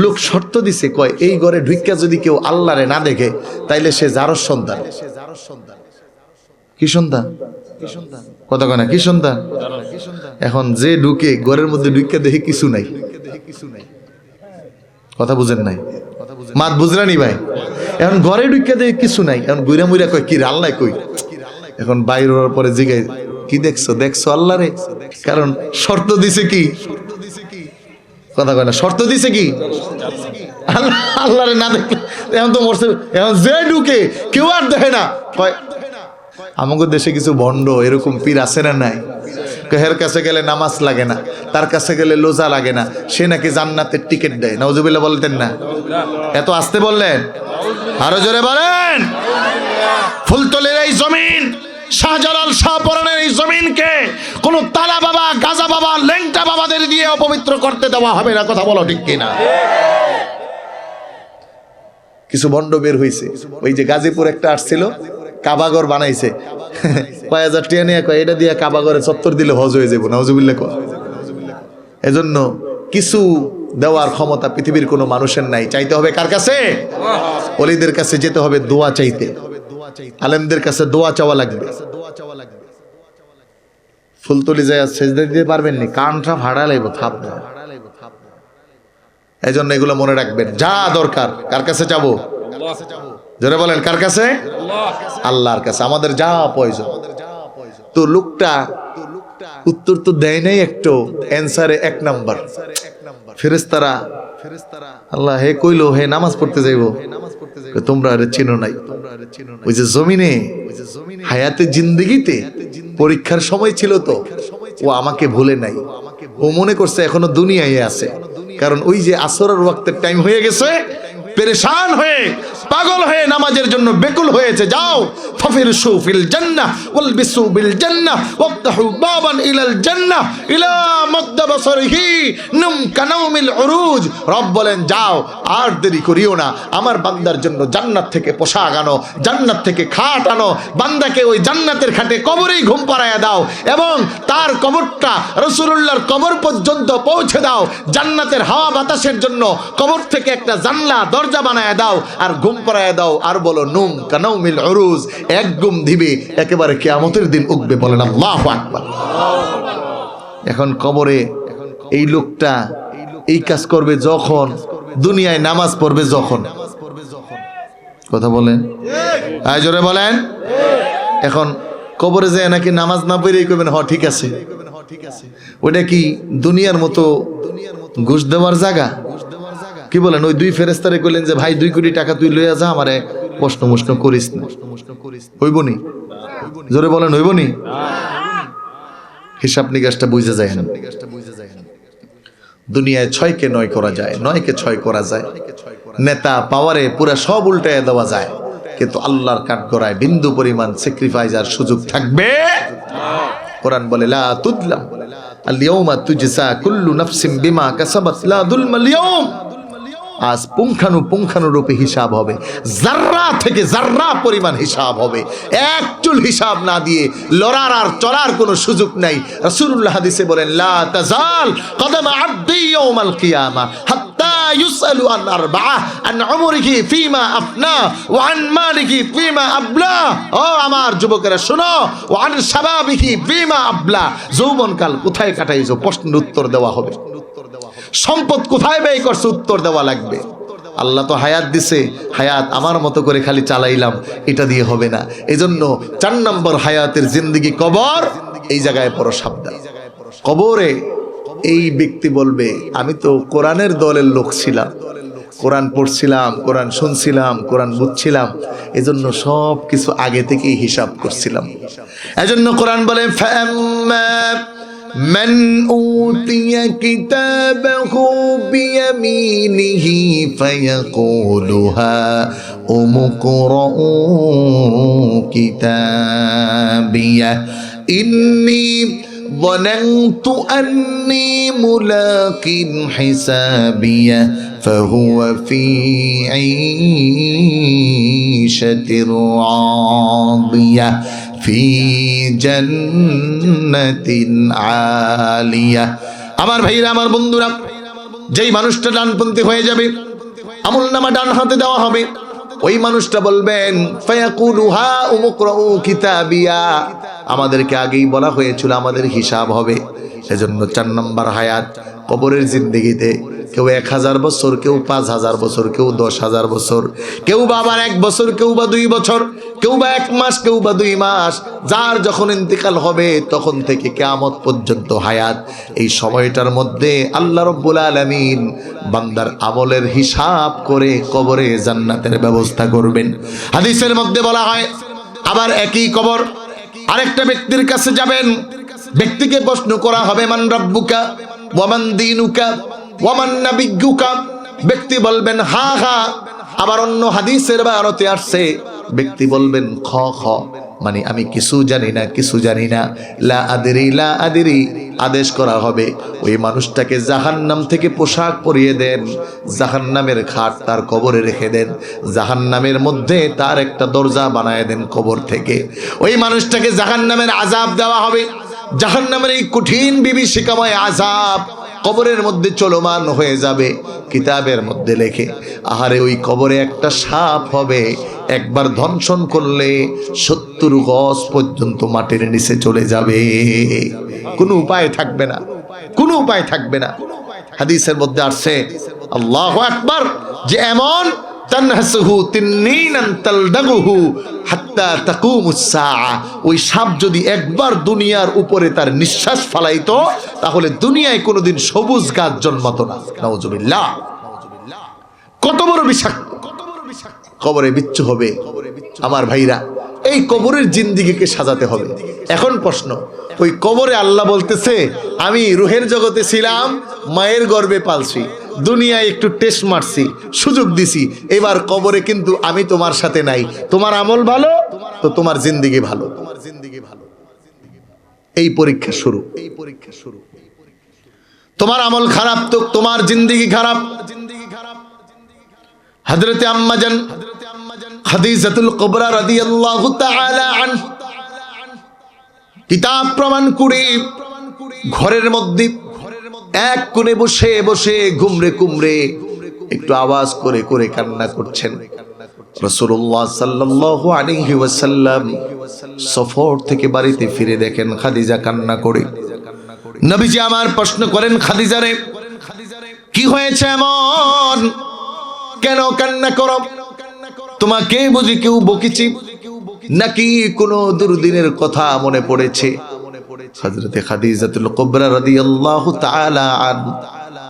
লোক শর্ত দিছে, কয় এই ঘরে ঢুইকা যদি কেউ আল্লাহরে না দেখে তাইলে সে জারস সন্তান। কি সন্তান? কথা কয় না, কি সন্তান? এখন যে ঢুকে ঘরের মধ্যে ঢুইকা দেখে কিছু নাই, কথা বুঝেন নাই, মাত বুঝরানি ভাই। এখন ঘরে ঢুইকা দেখে কিছু নাই, এখন গুইরা মুইরা কয় কি আল্লাহ কই। এখন বাইর হওয়ার পরে জিগাই কি দেখছো? দেখছো আল্লাহ রে। কারণ শর্ত দিছে কি, কথা কয় না, শর্ত দিছে কি আল্লাহরে না দেখলে। এখন তো মরছে, এখন যে ঢুকে কেউ আর দেখে না। আমাদের দেশে কিছু ভণ্ড এরকম পীর আছে না নাই? হের কাছে গেলে নামাজ লাগে না, তার কাছে গেলে লোজা লাগে না, সে নাকি জান্নাতের টিকিট দেয়। নাউজুবিল্লাহ বলতেন না? এত আসতে বললেন, আরো জোরে বলেন। ফুলতলির এই জমিন, শাহজালাল শাহপরানের এই জমিনকে কোন তালা বাবা, গাজা বাবা, লেংটা বাবাদের দিয়ে অপবিত্র করতে দেওয়া হবে না। কথা বলো ঠিক কিনা? কিছু ভণ্ড বের হয়েছে, ওই যে গাজীপুর একটা আসছিল, কাবাগর বানাইছে, কয় হাজার টিয়া নিয়ে কয় এটা দিয়ে কাবাগরে চত্বর দিলে হজ হয়ে যাবো। নাউজুবিল্লাহ কয়। এজন্য কিছু দেওয়ার ক্ষমতা পৃথিবীর কোনো মানুষের নাই। চাইতে হবে কার কাছে? ওলিদের কাছে যেতে হবে দোয়া চাইতে, আলেমদের কাছে দোয়া চাওয়া লাগবে। ফুলতলি যায় সেজদা দিতে পারবেন নি, কানটা ভাড়া লাগবে, থাপ না। এই জন্য এগুলো মনে রাখবেন। যা দরকার কার কাছে যাবো? জোরে বলেন, কার কাছে? আল্লাহর কাছে। আমাদের যা প্রয়োজন। তো লোকটা উত্তর তো দেয় নাই, একটু অ্যানসারে 1 নাম্বার। ফেরেশতারা আল্লাহ হে কইলো হে নামাজ পড়তে যাইবো, তোমরা আরে চিনো নাই। ওই যে জমিনে হায়াতে জিন্দেগিতে পরীক্ষার সময় ছিল তো, ও আমাকে ভুলে নাই। ও মনে করছে এখনো দুনিয়ায় আছে। কারণ ওই যে আসরের ওয়াক্তের টাইম হয়ে গেছে, পেরেশান হয়ে পাগল হয়ে নামাজের জন্য বেকুল হয়েছে। যাও ফাফিরশু ফিল জান্নাহ ওয়ালবিসু বিল জান্নাহ ওয়াফতাহু বাবান ইলাল জান্নাহ ইলা মাদ্দা বাসরিহি নুম কানাউমিল উরুজ। রব বলেন যাও আর দেরি করিও না, আমার বান্দার জন্য জান্নাত থেকে পোশাক আনো, জান্নাত থেকে খাট আনো, বান্দাকে ওই জান্নাতের খাটে কবরেই ঘুম পাড়ায়া দাও এবং তার কবরটা রাসূলুল্লাহর কবর পর্যন্ত পৌঁছে দাও। জান্নাতের হাওয়া বাতাসের জন্য কবর থেকে একটা জানলা দরজা বানায় দাও আর ঘুম পাড়ায় দাও। আর বলো নুম কানাউমিল উরুজ, এক ঘুম দিবে একেবারে কিয়ামতের দিন উঠবে। বলেন আল্লাহু আকবার। এখন কবরে এই লোকটা এই কাজ করবে যখন, দুনিয়ায় নামাজ পড়বে যখন। কথা বলেন, আয় জোরে বলেন। এখন কবরে যায় নাকি নামাজ না পড়েই কইবেন হ ঠিক আছে। ওটা কি দুনিয়ার মতো ঘুষ দেওয়ার জায়গা? কি বলেন? ওই 2 ফেরেশতারে কইলেন যে ভাই 2 কোটি টাকা তুই লইয়া যা, আমারে প্রশ্ন মুশ্ন করিস না। হইব নি? জোরে বলেন, হইব নি? হিসাব নিকাশটা বুঝে যায় না। দুনিয়ায় 6কে 9 করা যায়, 9কে 6 করা যায়। নেতা পাওয়ারে পুরা সব উল্টায় দেওয়া যায়, কিন্তু আল্লাহর কাঠগড়ায় বিন্দু পরিমাণ স্যাক্রিফাইস আর সুযোগ থাকবে। কোরআন বলে লা তুদলাম আল ইয়াউমা তুজসা কুল্লু নাফসিন বিমা কাসাবাত লা যুলমাল ইয়াউম। আজ পুঙ্খানুরূপে হিসাব হবে, জাররা থেকে জাররা পরিমাণ হিসাব হবে। এক চুল হিসাব না দিয়ে লড়ার আর চলার কোনো সুযোগ নাই। রাসূলুল্লাহ হাদিসে বলেন লা তাজাল কদমা আবদি ইয়াউমাল কিয়ামা হাত্তা ইউসালু আন আরবাআ আন উমরিহি ফিমা আফনা ওয়া আন মালিহি ফিমা আবলা। ও আমার যুবকেরা শোনো, ওয়া আন শাবাবিহি ফিমা আবলা। যৌবনকাল কোথায় কাটাইছো প্রশ্নের উত্তর দেওয়া হবে। সম্পদ কোথায় ব্যয় করছে উত্তর দেওয়া লাগবে। আল্লাহ তো হায়াত দিছে, হায়াত আমার মতো করে খালি চালাইলাম এটা দিয়ে হবে না। এজন্য 4 নম্বর হায়াতের জিন্দেগি কবর। এই জায়গায় বড় সাবধান। কবরে এই ব্যক্তি বলবে আমি তো কোরআনের দলের লোক ছিলাম, কোরআন পড়ছিলাম, কোরআন শুনছিলাম, কোরআন বুঝছিলাম, এজন্য সব কিছু আগে থেকেই হিসাব করছিলাম। এজন্য কোরআন বলে ফাম্মা من أوتي كتابه بيمينه فيقول هاؤم اقرءوا كتابيه إني ظننت أني ملاق حسابيه فهو في عيشة راضية في جنة عالية। আমার ভাইরা, আমার বন্ধুরা, যেই মানুষটা ডানপন্থী হয়ে যাবে, আমলনামা ডান হাতে দেওয়া হবে, ওই মানুষটা বলবেন ফায়াকুলু হা উমুকরাউ কিতাবিয়া, আমাদেরকে আগেই বলা হয়েছিল আমাদের হিসাব হবে। এজন্য 4 নম্বর হায়াত কবরের জিন্দেগিতে কেউ 1000 বছর, কেউ 5000 বছর, কেউ 10,000 বছর, কেউ বা আবার 1 বছর, কেউ বা 2 বছর, কেউ বা 1 মাস, কেউ বা 2 মাস। যার যখন ইন্তেকাল হবে তখন থেকে কিয়ামত পর্যন্ত হায়াত, এই সময়টার মধ্যে আল্লাহ রাব্বুল আলামিন বান্দার আমলের হিসাব করে কবরে জান্নাতের ব্যবস্থা করবেন। হাদিসের মধ্যে বলা হয়, আবার একই কবর আরেকটা ব্যক্তির কাছে যাবেন, ব্যক্তিকে প্রশ্ন করা হবে মান রাব্বুকা ওয়া মান দীনুকা ওয়া মান নাবিয়্যুকা। ব্যক্তি বলবেন হা হা। আবার অন্য হাদিসের বারতে আসছে, ব্যক্তি বলবেন খ খ, মানে আমি কিছু জানি না, কিছু জানি না। লা আদরি, লা আদরি। আদেশ করা হবে ওই মানুষটাকে জাহান্নাম থেকে পোশাক পরিয়ে দেন, জাহান্নামের খাট তার কবরে রেখে দেন, জাহান্নামের মধ্যে তার একটা দরজা বানায় দেন কবর থেকে। ওই মানুষটাকে জাহান্নামের আযাব দেওয়া হবে। জাহান্নামের এই কঠিন বিভীষিকাময় আযাব কবরের মধ্যে চলমান হয়ে যাবে। কিতাবের মধ্যে লেখে, আহারে ওই কবরে একটা সাপ হবে, একবার দংশন করলে 70 গজ পর্যন্ত মাটির নিচে চলে যাবে, কোনো উপায় থাকবে না, কোনো উপায় থাকবে না। হাদিসের মধ্যে আসছে আল্লাহু আকবার, যে এমন তানহাসুহু তিন্নিনান তালদাগুহু হাত্তা তাকুমুস সাআ, ওই সাপ যদি একবার দুনিয়ার উপরে তার নিঃশ্বাস ফালাইতো তাহলে দুনিয়ায় কোনোদিন সবুজ গাছ জন্মাতো না। নাউজুবিল্লাহ। কত বড় বিষাক্ত, কবরে বিচ্ছু হবে। আমার ভাইরা, এই কবরের জিন্দেগিকে সাজাতে হবে। এখন প্রশ্ন, ওই কবরে আল্লাহ বলতেছে আমি রুহের জগতে ছিলাম, মায়ের গর্ভে পালছি, দুনিয়ায় একটু টেস্ট মারছি, সুযোগ দিছি, এবার কবরে কিন্তু আমি তোমার সাথে নাই, তোমার আমল ভালো তো তোমার জিন্দেগি ভালো, এই পরীক্ষা শুরু, এই পরীক্ষা শুরু। তোমার আমল খারাপ তো তোমার জিন্দেগি খারাপ। হযরতে আম্মা জান খাদিজাতুল কুবরা রাদিয়াল্লাহু তাআলা আনহা কিতাব প্রমাণ করে ঘরের মধ্যে এক কোণে বসে বসে ঘুমরে কুমরে একটু আওয়াজ করে করে কান্না করছেন। রাসূলুল্লাহ সাল্লাল্লাহু আলাইহি ওয়াসাল্লাম সফর থেকে বাড়িতে ফিরে দেখেন খাদিজা কান্না করে। নবীজি আমার প্রশ্ন করেন, খাদিজা রে কি হয়েছে এমন, কেন কান্না করো? তোমাকে বুঝি কেউ বকেছি নাকি কোনো দুর্দিনের কথা মনে পড়েছে? হযরতে খাদিজাতুল কুবরা রাদিয়াল্লাহু তাআলা আনহা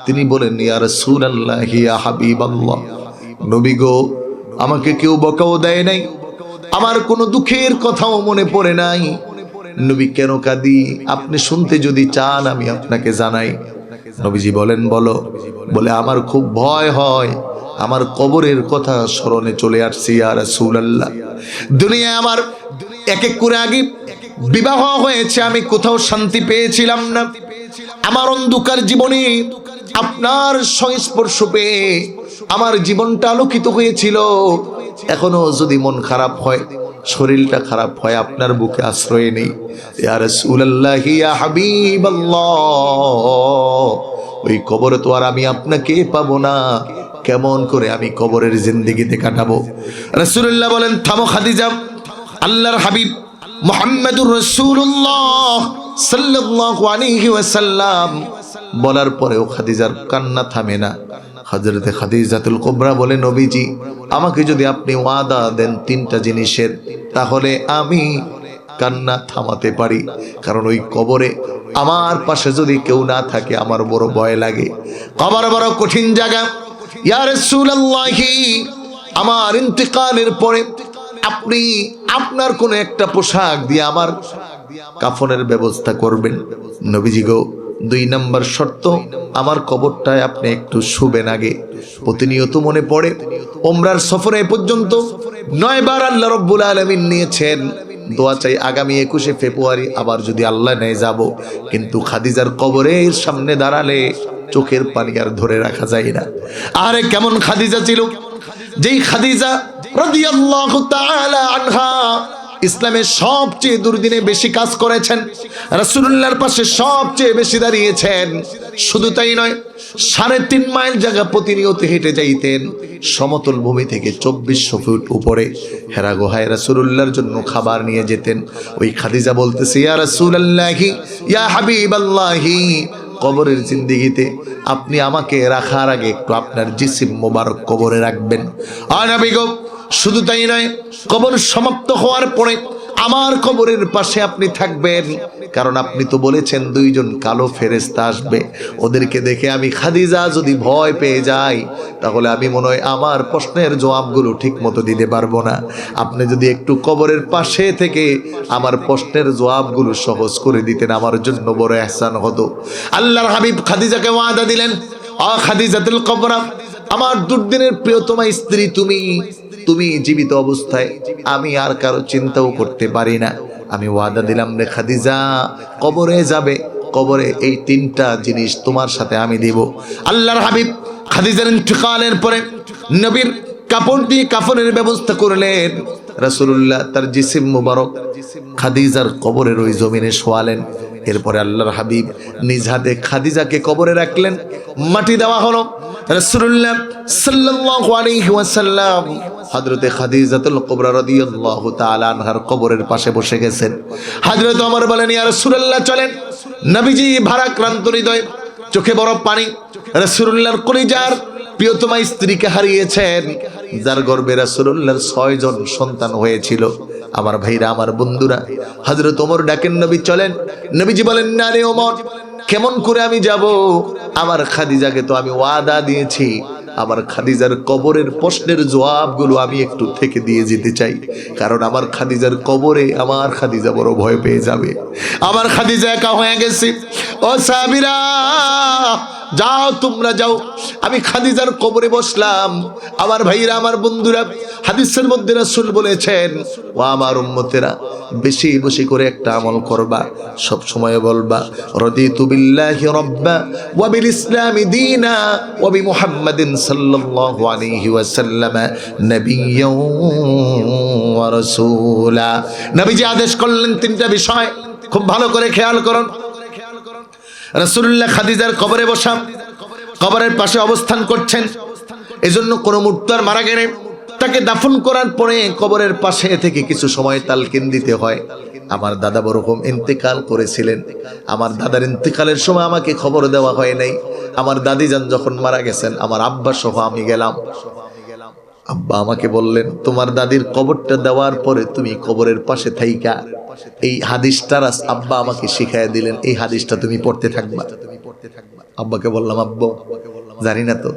তিনি বলেন, ইয়া রাসূলুল্লাহ, ইয়া হাবিবাল্লাহ, নবী গো, আমাকে কেউ বকাও দেয় নাই, আমার কোনো দুঃখের কথাও মনে পড়ে নাই। নবী কেন কাঁদি আপনি শুনতে যদি চান আমি আপনাকে জানাই। নবীজি বলেন বলো। বলে আমার খুব ভয় হয়, আমার কবরের কথা স্মরণে চলে আসছে ইয়া রাসূলুল্লাহ। দুনিয়ায় আমার এক এক করে আগে বিবাহ হয়েছে, আমি কোথাও শান্তি পেয়েছিলাম না। আমার অন্ধকার জীবনে আপনার সংস্পর্শ পেয়ে আমার জীবনটা আলোকিত হয়েছিল। এখনো যদি মন খারাপ হয়, শরীরটা খারাপ হয়, আপনার বুকে আশ্রয় নেই। ইয়া রাসূলুল্লাহ, ইয়া হাবিবাল্লাহ, ওই কবরে তো আর আমি আপনাকে পাবো না, কেমন করে আমি কবরের জিন্দেগিতে কাটাবো? রাসূলুল্লাহ বলেন, থামো খাদিজা, আল্লাহর হাবিব মুহাম্মদুর রাসূলুল্লাহ সাল্লাল্লাহু আলাইহি ওয়াসাল্লাম বলার পরেও খাদিজার কান্না থামে না। হযরতে খাদিজাতুল কুবরা বলে, নবীজি আমাকে যদি আপনি ওয়াদা দেন 3টা জিনিসের, তাহলে আমি কান্না থামাতে পারি। কারণ ওই কবরে আমার পাশে যদি কেউ না থাকে আমার বড় ভয় লাগে। কবর বড় কঠিন জায়গা। ইয়া রাসূলুল্লাহ, আমার ইন্তেকালের পরে আপনি আপনার কোন একটা পোশাক দিয়ে আমার কাফনের ব্যবস্থা করবেন। নবীজি গো, 2 নম্বর শর্ত, আমার কবরটায় আপনি একটু শুবেন আগে। প্রতিনিয়ত মনে পড়ে উমরার সফরে পর্যন্ত 9 বার আল্লাহ রাব্বুল আলামিন নিয়েছেন। দোয়া চাই আগামী 21শে ফেব্রুয়ারি আবার যদি আল্লাহ নেয় যাব, কিন্তু খাদিজার কবরের সামনে দাঁড়ালে চোখের পানি আর ধরে রাখা যায় না। আরে কেমন খাদিজা ছিল, যেই খাদিজা রাদিয়াল্লাহু তাআলা আনহা ইসলামের সবচেয়ে দুর্দিনে বেশি কাজ করেছেন, রাসূলুল্লাহর পাশে সবচেয়ে বেশি দাঁড়িয়েছেন। শুধু তাই নয়, 3.5 মাইল জায়গা প্রতিনিয়ত হেঁটে যাইতেন, সমতল ভূমি থেকে 2400 ফুট উপরে হেরা গুহায় রাসূলুল্লাহর জন্য খাবার নিয়ে যেতেন। ওই খাদিজা বলতেছে, ইয়া রাসূলুল্লাহি ইয়া হাবিবাল্লাহি, কবরের জিন্দেগিতে আপনি আমাকে রাখার আগে একটু আপনার জিসিম মোবারক কবরে রাখবেন। আর নবী গো, শুধু তাই নয়, কবর সমাপ্ত হওয়ার পরে আমার কবরের পাশে আপনি থাকবেন, কারণ আপনি তো বলেছেন 2 জন কালো ফেরেশতা আসবে, ওদেরকে দেখে আমি খাদিজা যদি ভয় পেয়ে যাই তাহলে আমি মনে হয় আমার প্রশ্নের জবাবগুলো ঠিক মতো দিতে পারবো না। আপনি যদি একটু কবরের পাশে থেকে আমার প্রশ্নের জবাবগুলো সহজ করে দিতেন, আমার জন্য বড় ইহসান হতো। আল্লাহর হাবিব খাদিজাকে ওয়াদা দিলেন, খাদিজাতুল কুবরা, আমার দুর্দিনের প্রিয়তমা স্ত্রী তুমি জীবিত অবস্থায় আমি আর কারো চিন্তাও করতে পারি না। আমি ওয়াদা দিলাম রে খাদিজা, কবরে যাবে, কবরে এই 3টা জিনিস তোমার সাথে আমি দেব। আল্লাহর হাবিব খাদিজার ইন্তেকালের পরে নবীর কাপড় দিয়ে কাফনের ব্যবস্থা করলেন। রাসূলুল্লাহ তার জিসিম মুবারক খাদিজার কবরের ওই জমিনে শোয়ালেন। এরপরে আল্লাহর হাবিব নিজ হাতে খাদিজাকে কবরে রাখলেন, মাটি দেওয়া হলো। রাসূলুল্লাহ সাল্লাল্লাহু আলাইহি ওয়াসাল্লাম হযরতে খাদিজাতুল কুবরা রাদিয়াল্লাহু তাআলা আনহার কবরের পাশে বসে গেছেন। হযরত ওমর বলেন, ইয়া রাসূলুল্লাহ চলেন। নবীজি ভারাক্রান্ত হৃদয়, চোখে বড় পানি। রাসূলুল্লাহর কলিজার প্রিয়তমা স্ত্রীকে হারিয়েছেন, যার গর্ভে রাসূলুল্লাহর 6 জন সন্তান হয়েছিল। আমার ভাইরা, আমার বন্ধুরা, হযরত ওমর ডাকেন, নবী চলেন। নবীজি বলেন, না রে ওমর, কেমন করে আমি যাব? আমার খাদিজাকে তো আমি ওয়াদা দিয়েছি, আমার খাদিজার কবরের প্রশ্নের জবাবগুলো আমি একটু থেকে দিয়ে যেতে চাই, কারণ আমার খাদিজার কবরে আমার খাদিজা বড় ভয় পেয়ে যাবে। আমার খাদিজা একা হয়ে গেছে। ও সাহাবীরা, যাও তোমরা যাও। আমি খাদিজার কবরে বসলাম। আমার ভাইরা, আমার বন্ধুরা, হাদিসের মধ্যে রাসূল বলেছেন, ও আমার উম্মতেরা, বেশি বেশি করে একটা আমল করবা, সব সময় বলবা রাদিতু বিল্লাহি রাব্বা ওয়া বিল ইসলামি দীনা ওয়া বি মুহাম্মাদিন সাল্লাল্লাহু আলাইহি ওয়াসাল্লাম নাবিয়্যান ওয়া রাসূলা। নবীজি আদেশ করলেন 3টা বিষয়, খুব ভালো করে খেয়াল করুন। রাসূলুল্লাহ খাদিজার কবরে বসা, কবরের পাশে অবস্থান করছেন। এজন্য কোনো মুর্তার মারা গেলে তাকে দাফন করার পরে কবরের পাশে থেকে কিছু সময় তালকিন দিতে হয়। আমার দাদা বরকম ইন্তেকাল করেছিলেন। আমার দাদার ইন্তেকালের সময় আমাকে খবর দেওয়া হয় নাই। আমার দাদিজান যখন মারা গেছেন, আমার আব্বা সহ আমি গেলাম। আব্বা আমাকে বললেন, তোমার দাদির কবরটা দেওয়ার পরে তুমি কবরের পাশে থাইকা এই হাদিসটা আব্বা আমাকে শিখাইয়া দিলেন, এই হাদিসটা তুমি পড়তে থাকবা। আব্বাকে বললাম, আব্বা জানি না তো।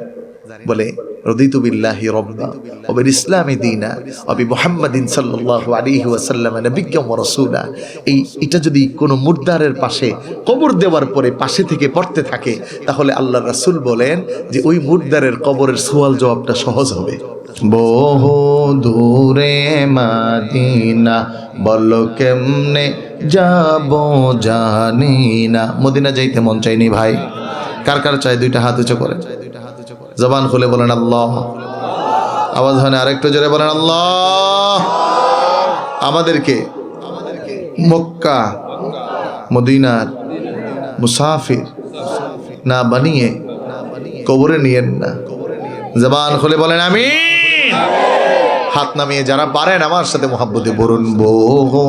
বলে রাদিতু বিল্লাহি রাব্বা ওয়া বিল ইসলামি দীনা ওয়া বি মুহাম্মাদিন সাল্লাল্লাহু আলাইহি ওয়াসাল্লাম নাবিয়্যান ওয়া রাসূলা। এটা যদি কোনো মুর্দারের পাশে কবর দেওয়ার পরে পাশে থেকে পড়তে থাকে, তাহলে আল্লাহর রাসূল বলেন যে ওই মুর্দারের কবরের সওয়াল জবাবটা সহজ হবে। বহু দূরে মাদিনা, বলো কেমনে যাব জানি না। মদিনা যাইতে মন চাইনি ভাই? কার কার চাই? 2টা হাত উঁচু করে, জবান খুলে বলেন আল্লাহ। আওয়াজ হয় না? আরেকটু জোরে বলেন আল্লাহ। আমাদেরকে মক্কা মদিনার মুসাফির না বানিয়ে কবরে নিয়েন না। জবান খুলে বলেন আমিন। হাত নামিয়ে যারা পারেন আমার সাথে মোহাব্বতে বলুন, বহু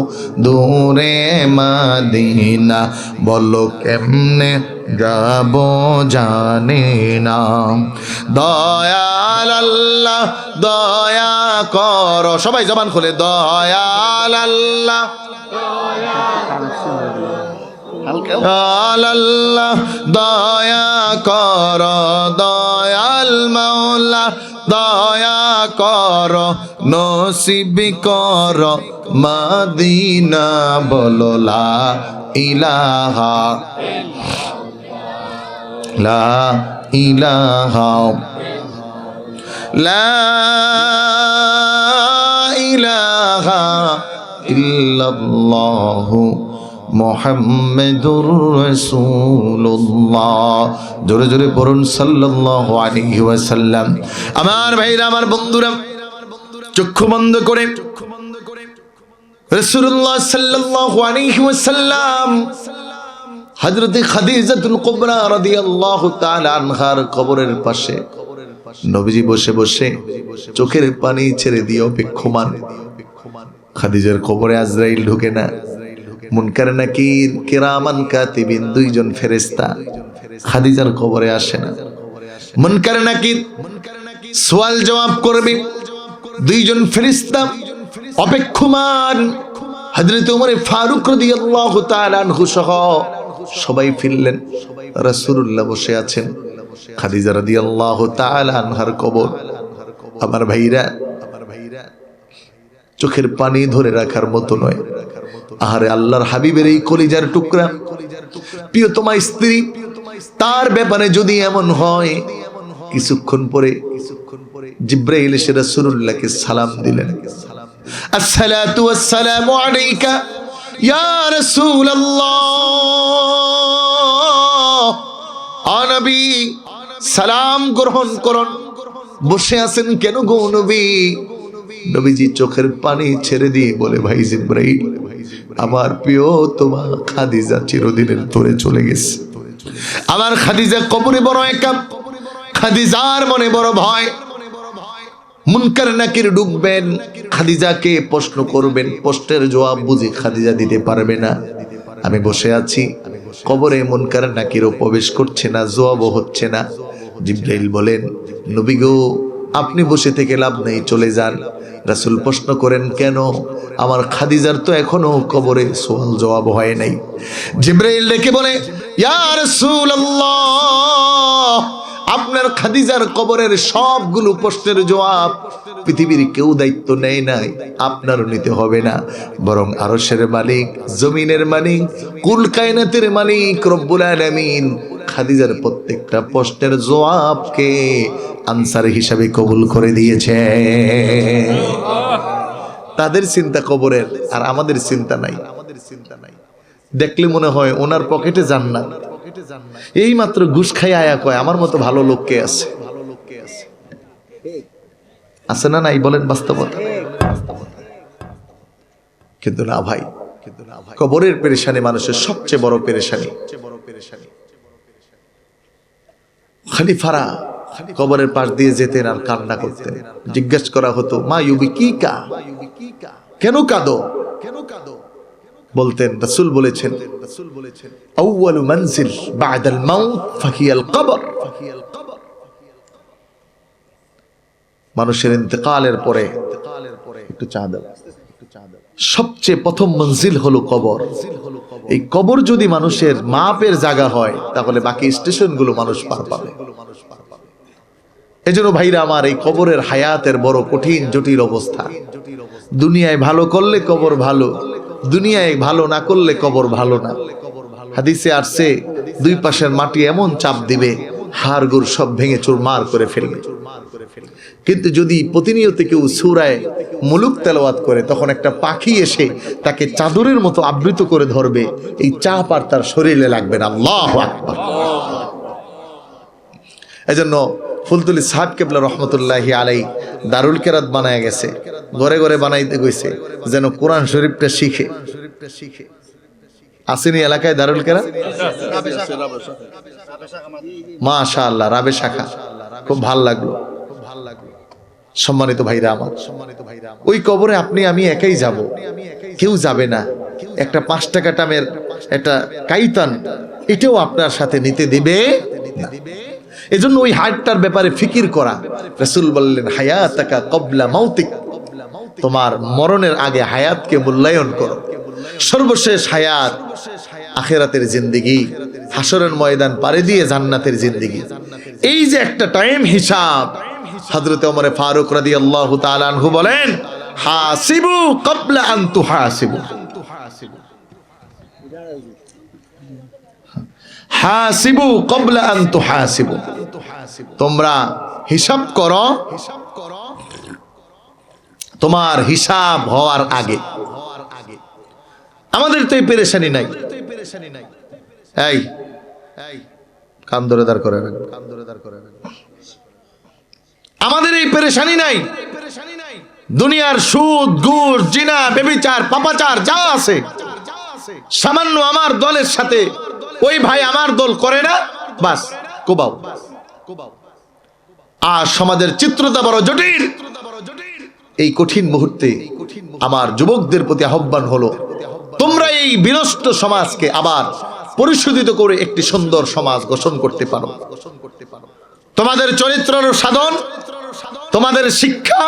দূরে মাদিনা, বলো কেমনে যাব জানি না। দয়াল আল্লাহ দয়া করো, সবাই জবান খুলে, দয়াল আল্লাহ আল্লাহ দয়া কর, দয়াল মাওলা দয়া কর, নসিব কর মদিনা, বলো লা ইলাহা লা ইলাহা লা ইলাহা ইল্লাল্লাহু মুহাম্মাদুর রাসূলুল্লাহ। জোরে জোরে পড়ুন সাল্লাল্লাহু আলাইহি ওয়াসাল্লাম। আমার ভাইরা, আমার বন্ধুরা, চক্ষু বন্ধ করে রাসূলুল্লাহ সাল্লাল্লাহু আলাইহি ওয়াসাল্লাম হযরতে খাদিজাতুল কুবরা রাদিয়াল্লাহু তাআলা আনহার কবরের পাশে নবীজি বসে বসে চোখের পানি ছেড়ে দিয়ে অপেক্ষমান। খাদিজার কবরে আজরাইল ঢুকে না। মুনকার নাকির কিরামান কাতিবিন দুইজন ফেরেশতা খাদিজার কবরে আসে না। মুনকার নাকির সওয়াল জবাব করবে, দুইজন ফেরেশতা অপেক্ষমান। হযরত ওমর ফারুক রাদিয়াল্লাহু তাআলা আনহু সহ সবাই ফিরলেন। রাসূলুল্লাহ বসে আছেন, খাদিজা রাদিয়াল্লাহু তাআলা আনহার কবর। আমার ভাইরা, চোখের পানি ধরে রাখার মতো নয়। আহারে আল্লাহর হাবিবের এই কলিজার টুকরা প্রিয়তমা স্ত্রী, তার ব্যাপারে যদি এমন হয়, কিছুক্ষণ পরে জিব্রাইল এসে রাসূলুল্লাহকে সালাম দিলেন, আসসালাতু ওয়াসসালামু আলাইকা ইয়া রাসূলুল্লাহ। নবী সালাম গ্রহণ করুন। বসে আছেন কেন গো নবী? নবীজি চোখের পানি ছেড়ে দিয়ে বলে, ভাই জিব্রাইল, আমার প্রিয় তোমার খাদিজা চিরদিনের ধরে চলে গেছে। আমার খাদিজা কবরে বড় একা, খাদিজার মনে বড় ভয়। মুনকার নাকির ঢুকবেন, খাদিজাকে প্রশ্ন করবেন, প্রশ্নের জবাব বুঝি খাদিজা দিতে পারবে না। আমি বসে আছি কবরে, মুনকার নাকিরও প্রবেশ করছে না, জবাবও হচ্ছে না। জিব্রাইল বলেন, নবী গো, আপনি বসে থেকে লাভ নেই, চলে যান। রাসূল প্রশ্ন করেন, কেন? আমার খাদিজার তো এখনো কবরে সওয়াল জবাব হয় নাই। জিব্রাইল ডেকে বলে, ইয়া রাসূলুল্লাহ, আপনার খাদিজার কবরের সবগুলো প্রশ্নের জবাব পৃথিবীর কেউ দায়িত্ব নেয় নাই, আপনারও নিতে হবে না। বরং আরশের মালিক, জমিনের মালিক, কুল কায়নাতের মালিক রব্বুল আলামিন খাদিজার প্রত্যেকটা প্রশ্নের জবাবকে আনসার হিসাবে কবুল করে দিয়েছে। তাদের চিন্তা কবরের, আর আমাদের চিন্তা নাই। দেখলে মনে হয় ওনার পকেটে জান্নাত। এই মাত্র ঘুষ খাই আয়া কয়, আমার মতো ভালো লোক কে আছে? আছে না নাই বলেন বাস্তবতা? কিন্তু না ভাই, কবরের পেরেশানি মানুষের সবচেয়ে বড় পেরেশানি। খলিফারা কবরের পাশ দিয়ে যেতেন আর কান্না করতেন। জিজ্ঞেস করা হতো, মা ইউবিকিকা, কেন কাঁদো? বলতেন, রাসূল বলেছেন, আউয়ালু মানজিল বা'দাল মাউত ফাহিয়াল কবর। মানুষের ইন্তেকালের পরে একটু চা দাও, সবচেয়ে প্রথম মঞ্জিল হলো কবর। এই কবর যদি মানুষের মাপের জায়গা হয়, তাহলে বাকি স্টেশনগুলো মানুষ পার পাবে। এজন্য ভাইরা আমার, এই কবরের হায়াতের বড় কঠিন জটিল অবস্থা। দুনিয়ায় ভালো করলে কবর ভালো, দুনিয়ায় ভালো না করলে কবর ভালো না। হাদিসে আসছে, দুই পাশের মাটি এমন চাপ দিবে, হাড়গোড় সব ভেঙে চুরমার করে ফেলবে। কিন্তু যদি প্রতিনিয়ত কেউ সূরা মুলুক তেলাওয়াত করে, তখন একটা পাখি এসে তাকে চাদরের মতো আবৃত করে ধরবে, এই চাপ আর তার শরীরে লাগবে না। আল্লাহু আকবার। এজন্য ফুলতুলি সাহেব কেবলা রহমতুল্লাহি আলাই দারুল কেরাত বানায় গেছে, ঘরে ঘরে বানাইতে গেছে, যেন কোরআন শরীফটা শিখে। আসেনি এলাকায় দারুল কেরাত? মাশাআল্লাহ, রাবে শাখা, খুব ভাল লাগলো। সম্মানিত ভাইরা আমার, ওই কবরে আপনি আমি একাই যাব, কেউ যাবে না। একটা 5 টাকা দামের একটা কাইতান, এটাও আপনার সাথে নিতে দিবে না। এজন্য ওই হায়াতটার ব্যাপারে ফিকির করা। রাসূল বললেন, হায়াতাকা ক্বাবলা মাউতিক, তোমার মরণের আগে হায়াতকে মূল্যায়ন করো। সর্বশেষ হায়াত আখিরাতের জিন্দেগি, হাসরের ময়দান পারে দিয়ে জান্নাতের জিন্দেগি। এই যে একটা টাইম হিসাব, হযরত ওমর ফারুক রাদিয়াল্লাহু তাআলা আনহু বলেন, হাসিবু ক্বাবলা আন তুহাসিবু, হাসিবু ক্বাবলা আন তুহাসিবু, তোমরা হিসাব করো তোমার হিসাব হওয়ার আগে। আমাদের তো এই পেরেশানি নাই। এই কান ধরে দাঁড় করে রাখবে, আমাদের এই পেরেশানি নাই। দুনিয়ার সুদ, ঘুষ, জিনা, ব্যভিচার, পাপাচার যা আছে, সামান্য আমার দলের সাথে ওই ভাই আমার দল করে না, বাস কোবাও। আর সমাজের চিত্রটা বড় জটিল। এই কঠিন মুহূর্তে আমার যুবকদের প্রতি আহ্বান হলো, তোমরা এই বিনষ্ট সমাজকে আবার পরিশোধিত করে একটি সুন্দর সমাজ গঠন করতে পারো। তোমাদের চরিত্রের সাধন, তোমাদের শিক্ষা,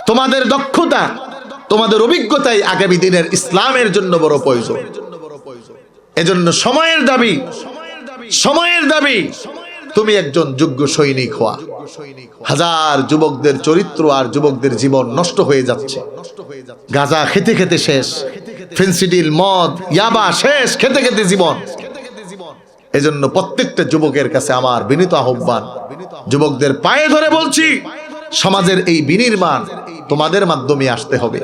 তোমাদের দক্ষতা, তোমাদের অভিজ্ঞতাই আগামী দিনের ইসলামের জন্য বড় প্রয়োজন। এজন্য সময়ের দাবি, সময়ের দাবি তুমি একজন যোগ্য সৈনিক হওয়া। হাজার যুবকদের চরিত্র আর যুবকদের জীবন নষ্ট হয়ে যাচ্ছে। গাঁজা খেতে খেতে শেষ, ফেন্সিডিল, মদ, ইয়াবা শেষ, খেতে খেতে জীবন। এজন্য প্রত্যেকটা যুবকের কাছে আমার বিনীত আহ্বান, যুবকদের পায়ে ধরে বলছি, সমাজের এই বিনির্মাণ তোমাদের মাধ্যমে আসতে হবে।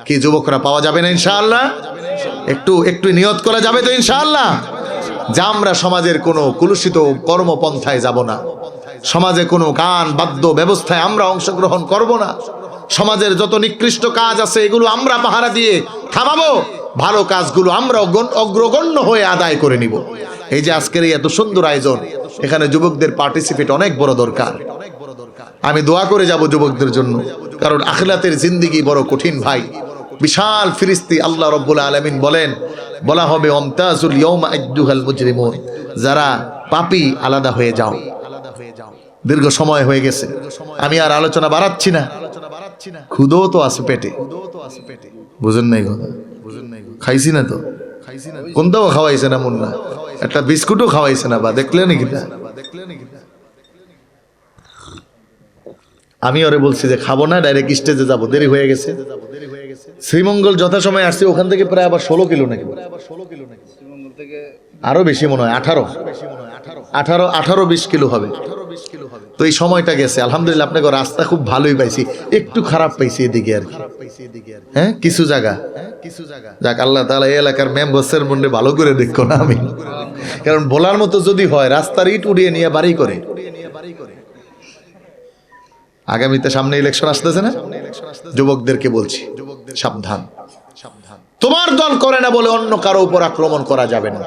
কি যুবকরা পাওয়া যাবে না ইনশাআল্লাহ? একটু নিয়ত করা যাবে তো ইনশাআল্লাহ, যে আমরা সমাজের কোনো কুলুষিত কর্মপন্থায় যাব না, সমাজে কোনো গান বাদ্য ব্যবস্থায় আমরা অংশগ্রহণ করব না, সমাজের যত নিকৃষ্ট কাজ আছে এগুলো আমরা পাহারা দিয়ে থামাবো, ভালো কাজগুলো আমরা অগ্রগণ্য হয়ে আদায় করে নিব। এই যে আজকের এই এত সুন্দর আয়োজন, এখানে যুবকদের পার্টিসিপেট অনেক বড় দরকার। আমি দোয়া করে যাব যুবকদের জন্য, কারণ আখিরাতের জিন্দেগি বড় কঠিন ভাই। বিশাল ফিরিস্তি আল্লাহ রাব্বুল আলামিন বলা হবে ওমতাজুল ইয়াউমা আইয়ুহাল মুজরিমুন, যারা পাপী আলাদা হয়ে যাও। দীর্ঘ সময় হয়ে গেছে, আমি আর আলোচনা বাড়াচ্ছি না। ক্ষুধা তো আছে পেটে, বুঝেন নাই কথা? খাইছি না তো, কোনটাও খাওয়াইছে না মুন্না, একটা বিস্কুটও খাওয়াইছে না, বা দেখলে নাকি? আমি ওরে বলছি যে খাবো না, ডাইরেক্ট স্টেজে যাবো, দেরি হয়ে গেছে। শ্রীমঙ্গল যথাসময় আসছে, ওখান থেকে প্রায় আবার 16 কিলো নাকি, আরো বেশি মনে হয়, 18-20 কিলো হবে। তো এই সময়টা গেছে। আলহামদুলিল্লাহ আপনাকে রাস্তা খুব ভালোই পাইছি, একটু খারাপ পাইছি এদিকে আর কি, হ্যাঁ কিছু জায়গা। যাক আল্লাহ তাআলা এই এলাকার মেম্বারদের মনে ভালো করে দেখো না আমি, কারণ বলার মতো যদি হয় রাস্তার ইট উড়িয়ে নিয়ে বাড়ি করে। আগামীতে সামনে ইলেকশন আসতেছে না, যুবকদেরকে বলছি সাবধান। তোমার দল করে না বলে অন্য কারো উপর আক্রমণ করা যাবে না,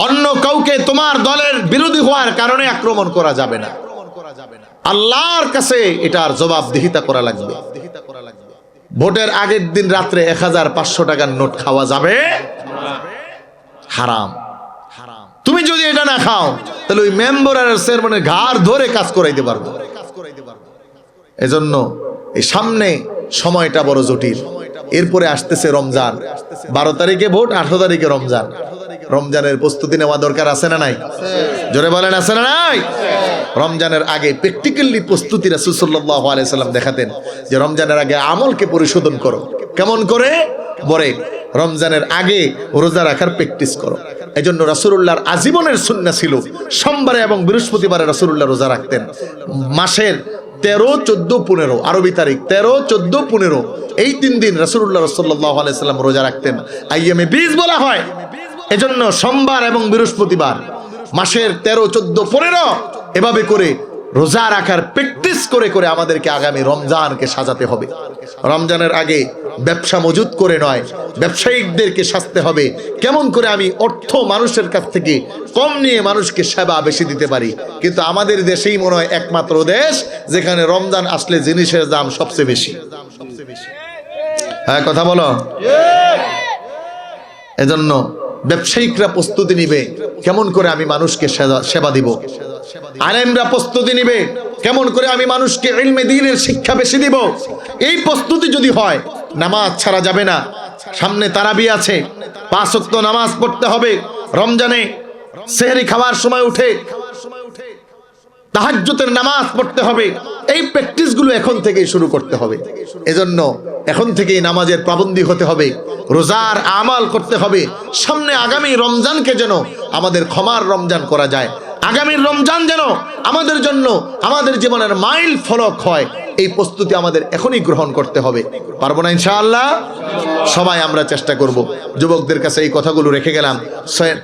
অন্য কাউকে তোমার দলের বিরোধী হওয়ার কারণে আক্রমণ করা যাবে না। আল্লাহর কাছে এটার জবাবদিহিতা করা লাগবে। ভোটের আগের দিন রাত্রে 1500 টাকার নোট খাওয়া যাবে হারাম। তুমি যদি এটা না খাও তাহলে ওই মেম্বার আর চেয়ারম্যানের ঘাড় ধরে কাজ করাইতে পারবো। এজন্য এই সামনে সময়টা বড় জটিল। এরপরে আসতেছে রমজান, 12 তারিখে ভোট, 18 তারিখে রমজান। রমজানের প্রস্তুতি নেওয়া দরকার আছে না নাই? জোরে বলেন আছে না নাই? রমজানের আগে প্র্যাকটিক্যালি প্রস্তুতি রাসূল সাল্লাল্লাহু আলাইহি সাল্লাম দেখাতেন যে রমজানের আগে আমলকে পরিশোধন করো। কেমন করে? বলে রমজানের আগে রোজা রাখার প্র্যাকটিস করো। এজন্য রাসূলুল্লাহর আজীবনের সুন্নাহ ছিল সোমবারে এবং বৃহস্পতিবারে রাসূলুল্লাহ রোজা রাখতেন। মাসের 13, 14, 15 আরবি তারিখ 13, 14, 15 এই 3 দিন রাসূলুল্লাহ সাল্লাল্লাহু আলাইহি সাল্লাম রোজা রাখতেন। আইয়ামে 20 বলা হয়। এজন্য সোমবার এবং বৃহস্পতিবার মাসের 13, 14, 15 এভাবে করে রোজা রাখার প্র্যাকটিস করে করে আমাদেরকে আগামী রমজানকে সাজাতে হবে। রমজানের আগে ব্যবসা মজুত করে নয়, ব্যবসায়িকদেরকে সাজতে হবে কেমন করে আমি অর্থ মানুষের কাছ থেকে কম নিয়ে মানুষকে সেবা বেশি দিতে পারি। কিন্তু আমাদের দেশেই মনে হয় একমাত্র দেশ যেখানে রমজান আসলে জিনিসের দাম সবচেয়ে বেশি। হ্যাঁ কথা বলো। এজন্য ব্যবসায়িকরা প্রস্তুতি নিবে কেমন করে আমি মানুষকে সেবা দিব, আলেমরা প্রস্তুতি নিবে কেমন করে আমি মানুষকে ইলমে দ্বীনের শিক্ষা বেশি দিব। এই প্রস্তুতি যদি হয়, নামাজ ছাড়া যাবে না। সামনে তারাবি আছে, 5 ওয়াক্ত নামাজ পড়তে হবে। রমজানে সেহরি খাওয়ার সময় উঠে তাহাজ্জুদের নামাজ পড়তে হবে। এই প্র্যাকটিসগুলো এখন থেকেই শুরু করতে হবে। এজন্য এখন থেকেই নামাজের পাবন্দী হতে হবে, রোজার আমাল করতে হবে। সামনে আগামী রমজানকে যেন আমাদের ক্ষমার রমজান করা যায়। আগামীর রমজান যেন আমাদের জন্য আমাদের জীবনের মাইল ফলক হয়। এই প্রস্তুতি আমাদের এখনই গ্রহণ করতে হবে। পারবো না ইনশাআল্লাহ? সবাই আমরা চেষ্টা করব। যুবকদের কাছে এই কথাগুলো রেখে গেলাম।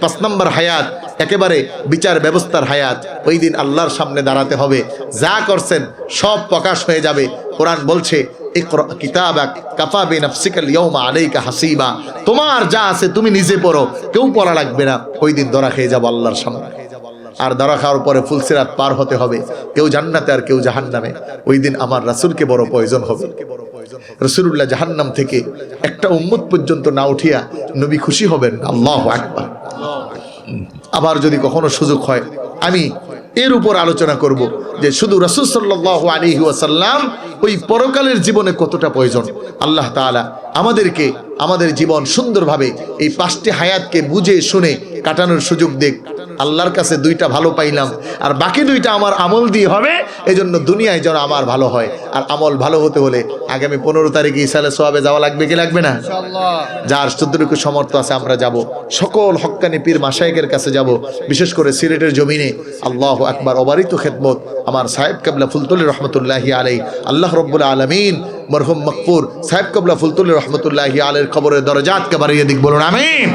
5 নম্বর হায়াত, একেবারে বিচার ব্যবস্থার হায়াত। ওই দিন আল্লাহর সামনে দাঁড়াতে হবে, যা করছেন সব প্রকাশ হয়ে যাবে। কোরআন বলছে, ইকরা কিতাবাক কাফা বিনাফসিকাল ইয়াউমা আলাইকা হাসিবা। তোমার যা আছে তুমি নিজে পড়ো, কেউ পড়া লাগবে না। ওই দিন ধরা খেয়ে যাবো আল্লাহর সামনে। আর ধরা খাওয়ার পরে ফুলসিরাত পার হতে হবে, কেউ জান্নাতে আর কেউ জাহান্নামে। ওই দিন আমার রাসূলকে বড় প্রয়োজন হবে। রাসূলুল্লাহ জাহান্নাম থেকে একটা উম্মত পর্যন্ত না উঠিয়া নবী খুশি হবেন। আল্লাহু আকবার। আবার যদি কখনো সুযোগ হয় আমি এর উপর আলোচনা করব যে শুধু রাসূল সাল্লাল্লাহু আলাইহি ওয়াসাল্লাম ওই পরকালের জীবনে কতটা প্রয়োজন। আল্লাহ তাআলা আমাদেরকে আমাদের জীবন সুন্দরভাবে এই 5টি হায়াতকে বুঝে শুনে কাটানোর সুযোগ দেখ। আল্লাহর কাছে 2টা ভালো পাইলাম, আর বাকি 2টা আমার আমল দিয়ে হবে। এই জন্য দুনিয়ায় যেন আমার ভালো হয়। আর আমল ভালো হতে হলে আগামী 15 তারিখে ইসালে সোয়াবে যাওয়া লাগবে কি লাগবে না? যার যতটুকু সমর্থ আছে আমরা যাব। সকল হক্কানি পীর মাশায়েখের কাছে যাব, বিশেষ করে সিলেটের জমিনে। আল্লাহু আকবার। অবারিত খেদমত আমার সাহেব কেবলা ফুলতুল্লাহ রহমতুল্লাহি আলাইহি। আল্লাহ রব্বুল আলামিন মরহুম মকফুর সাহেব কেবলা ফুলতুল্লাহ রহমতুল্লাহি আলাইহির কবরের দরজাতকে বাড়িয়ে দিক, বলুন আমিন।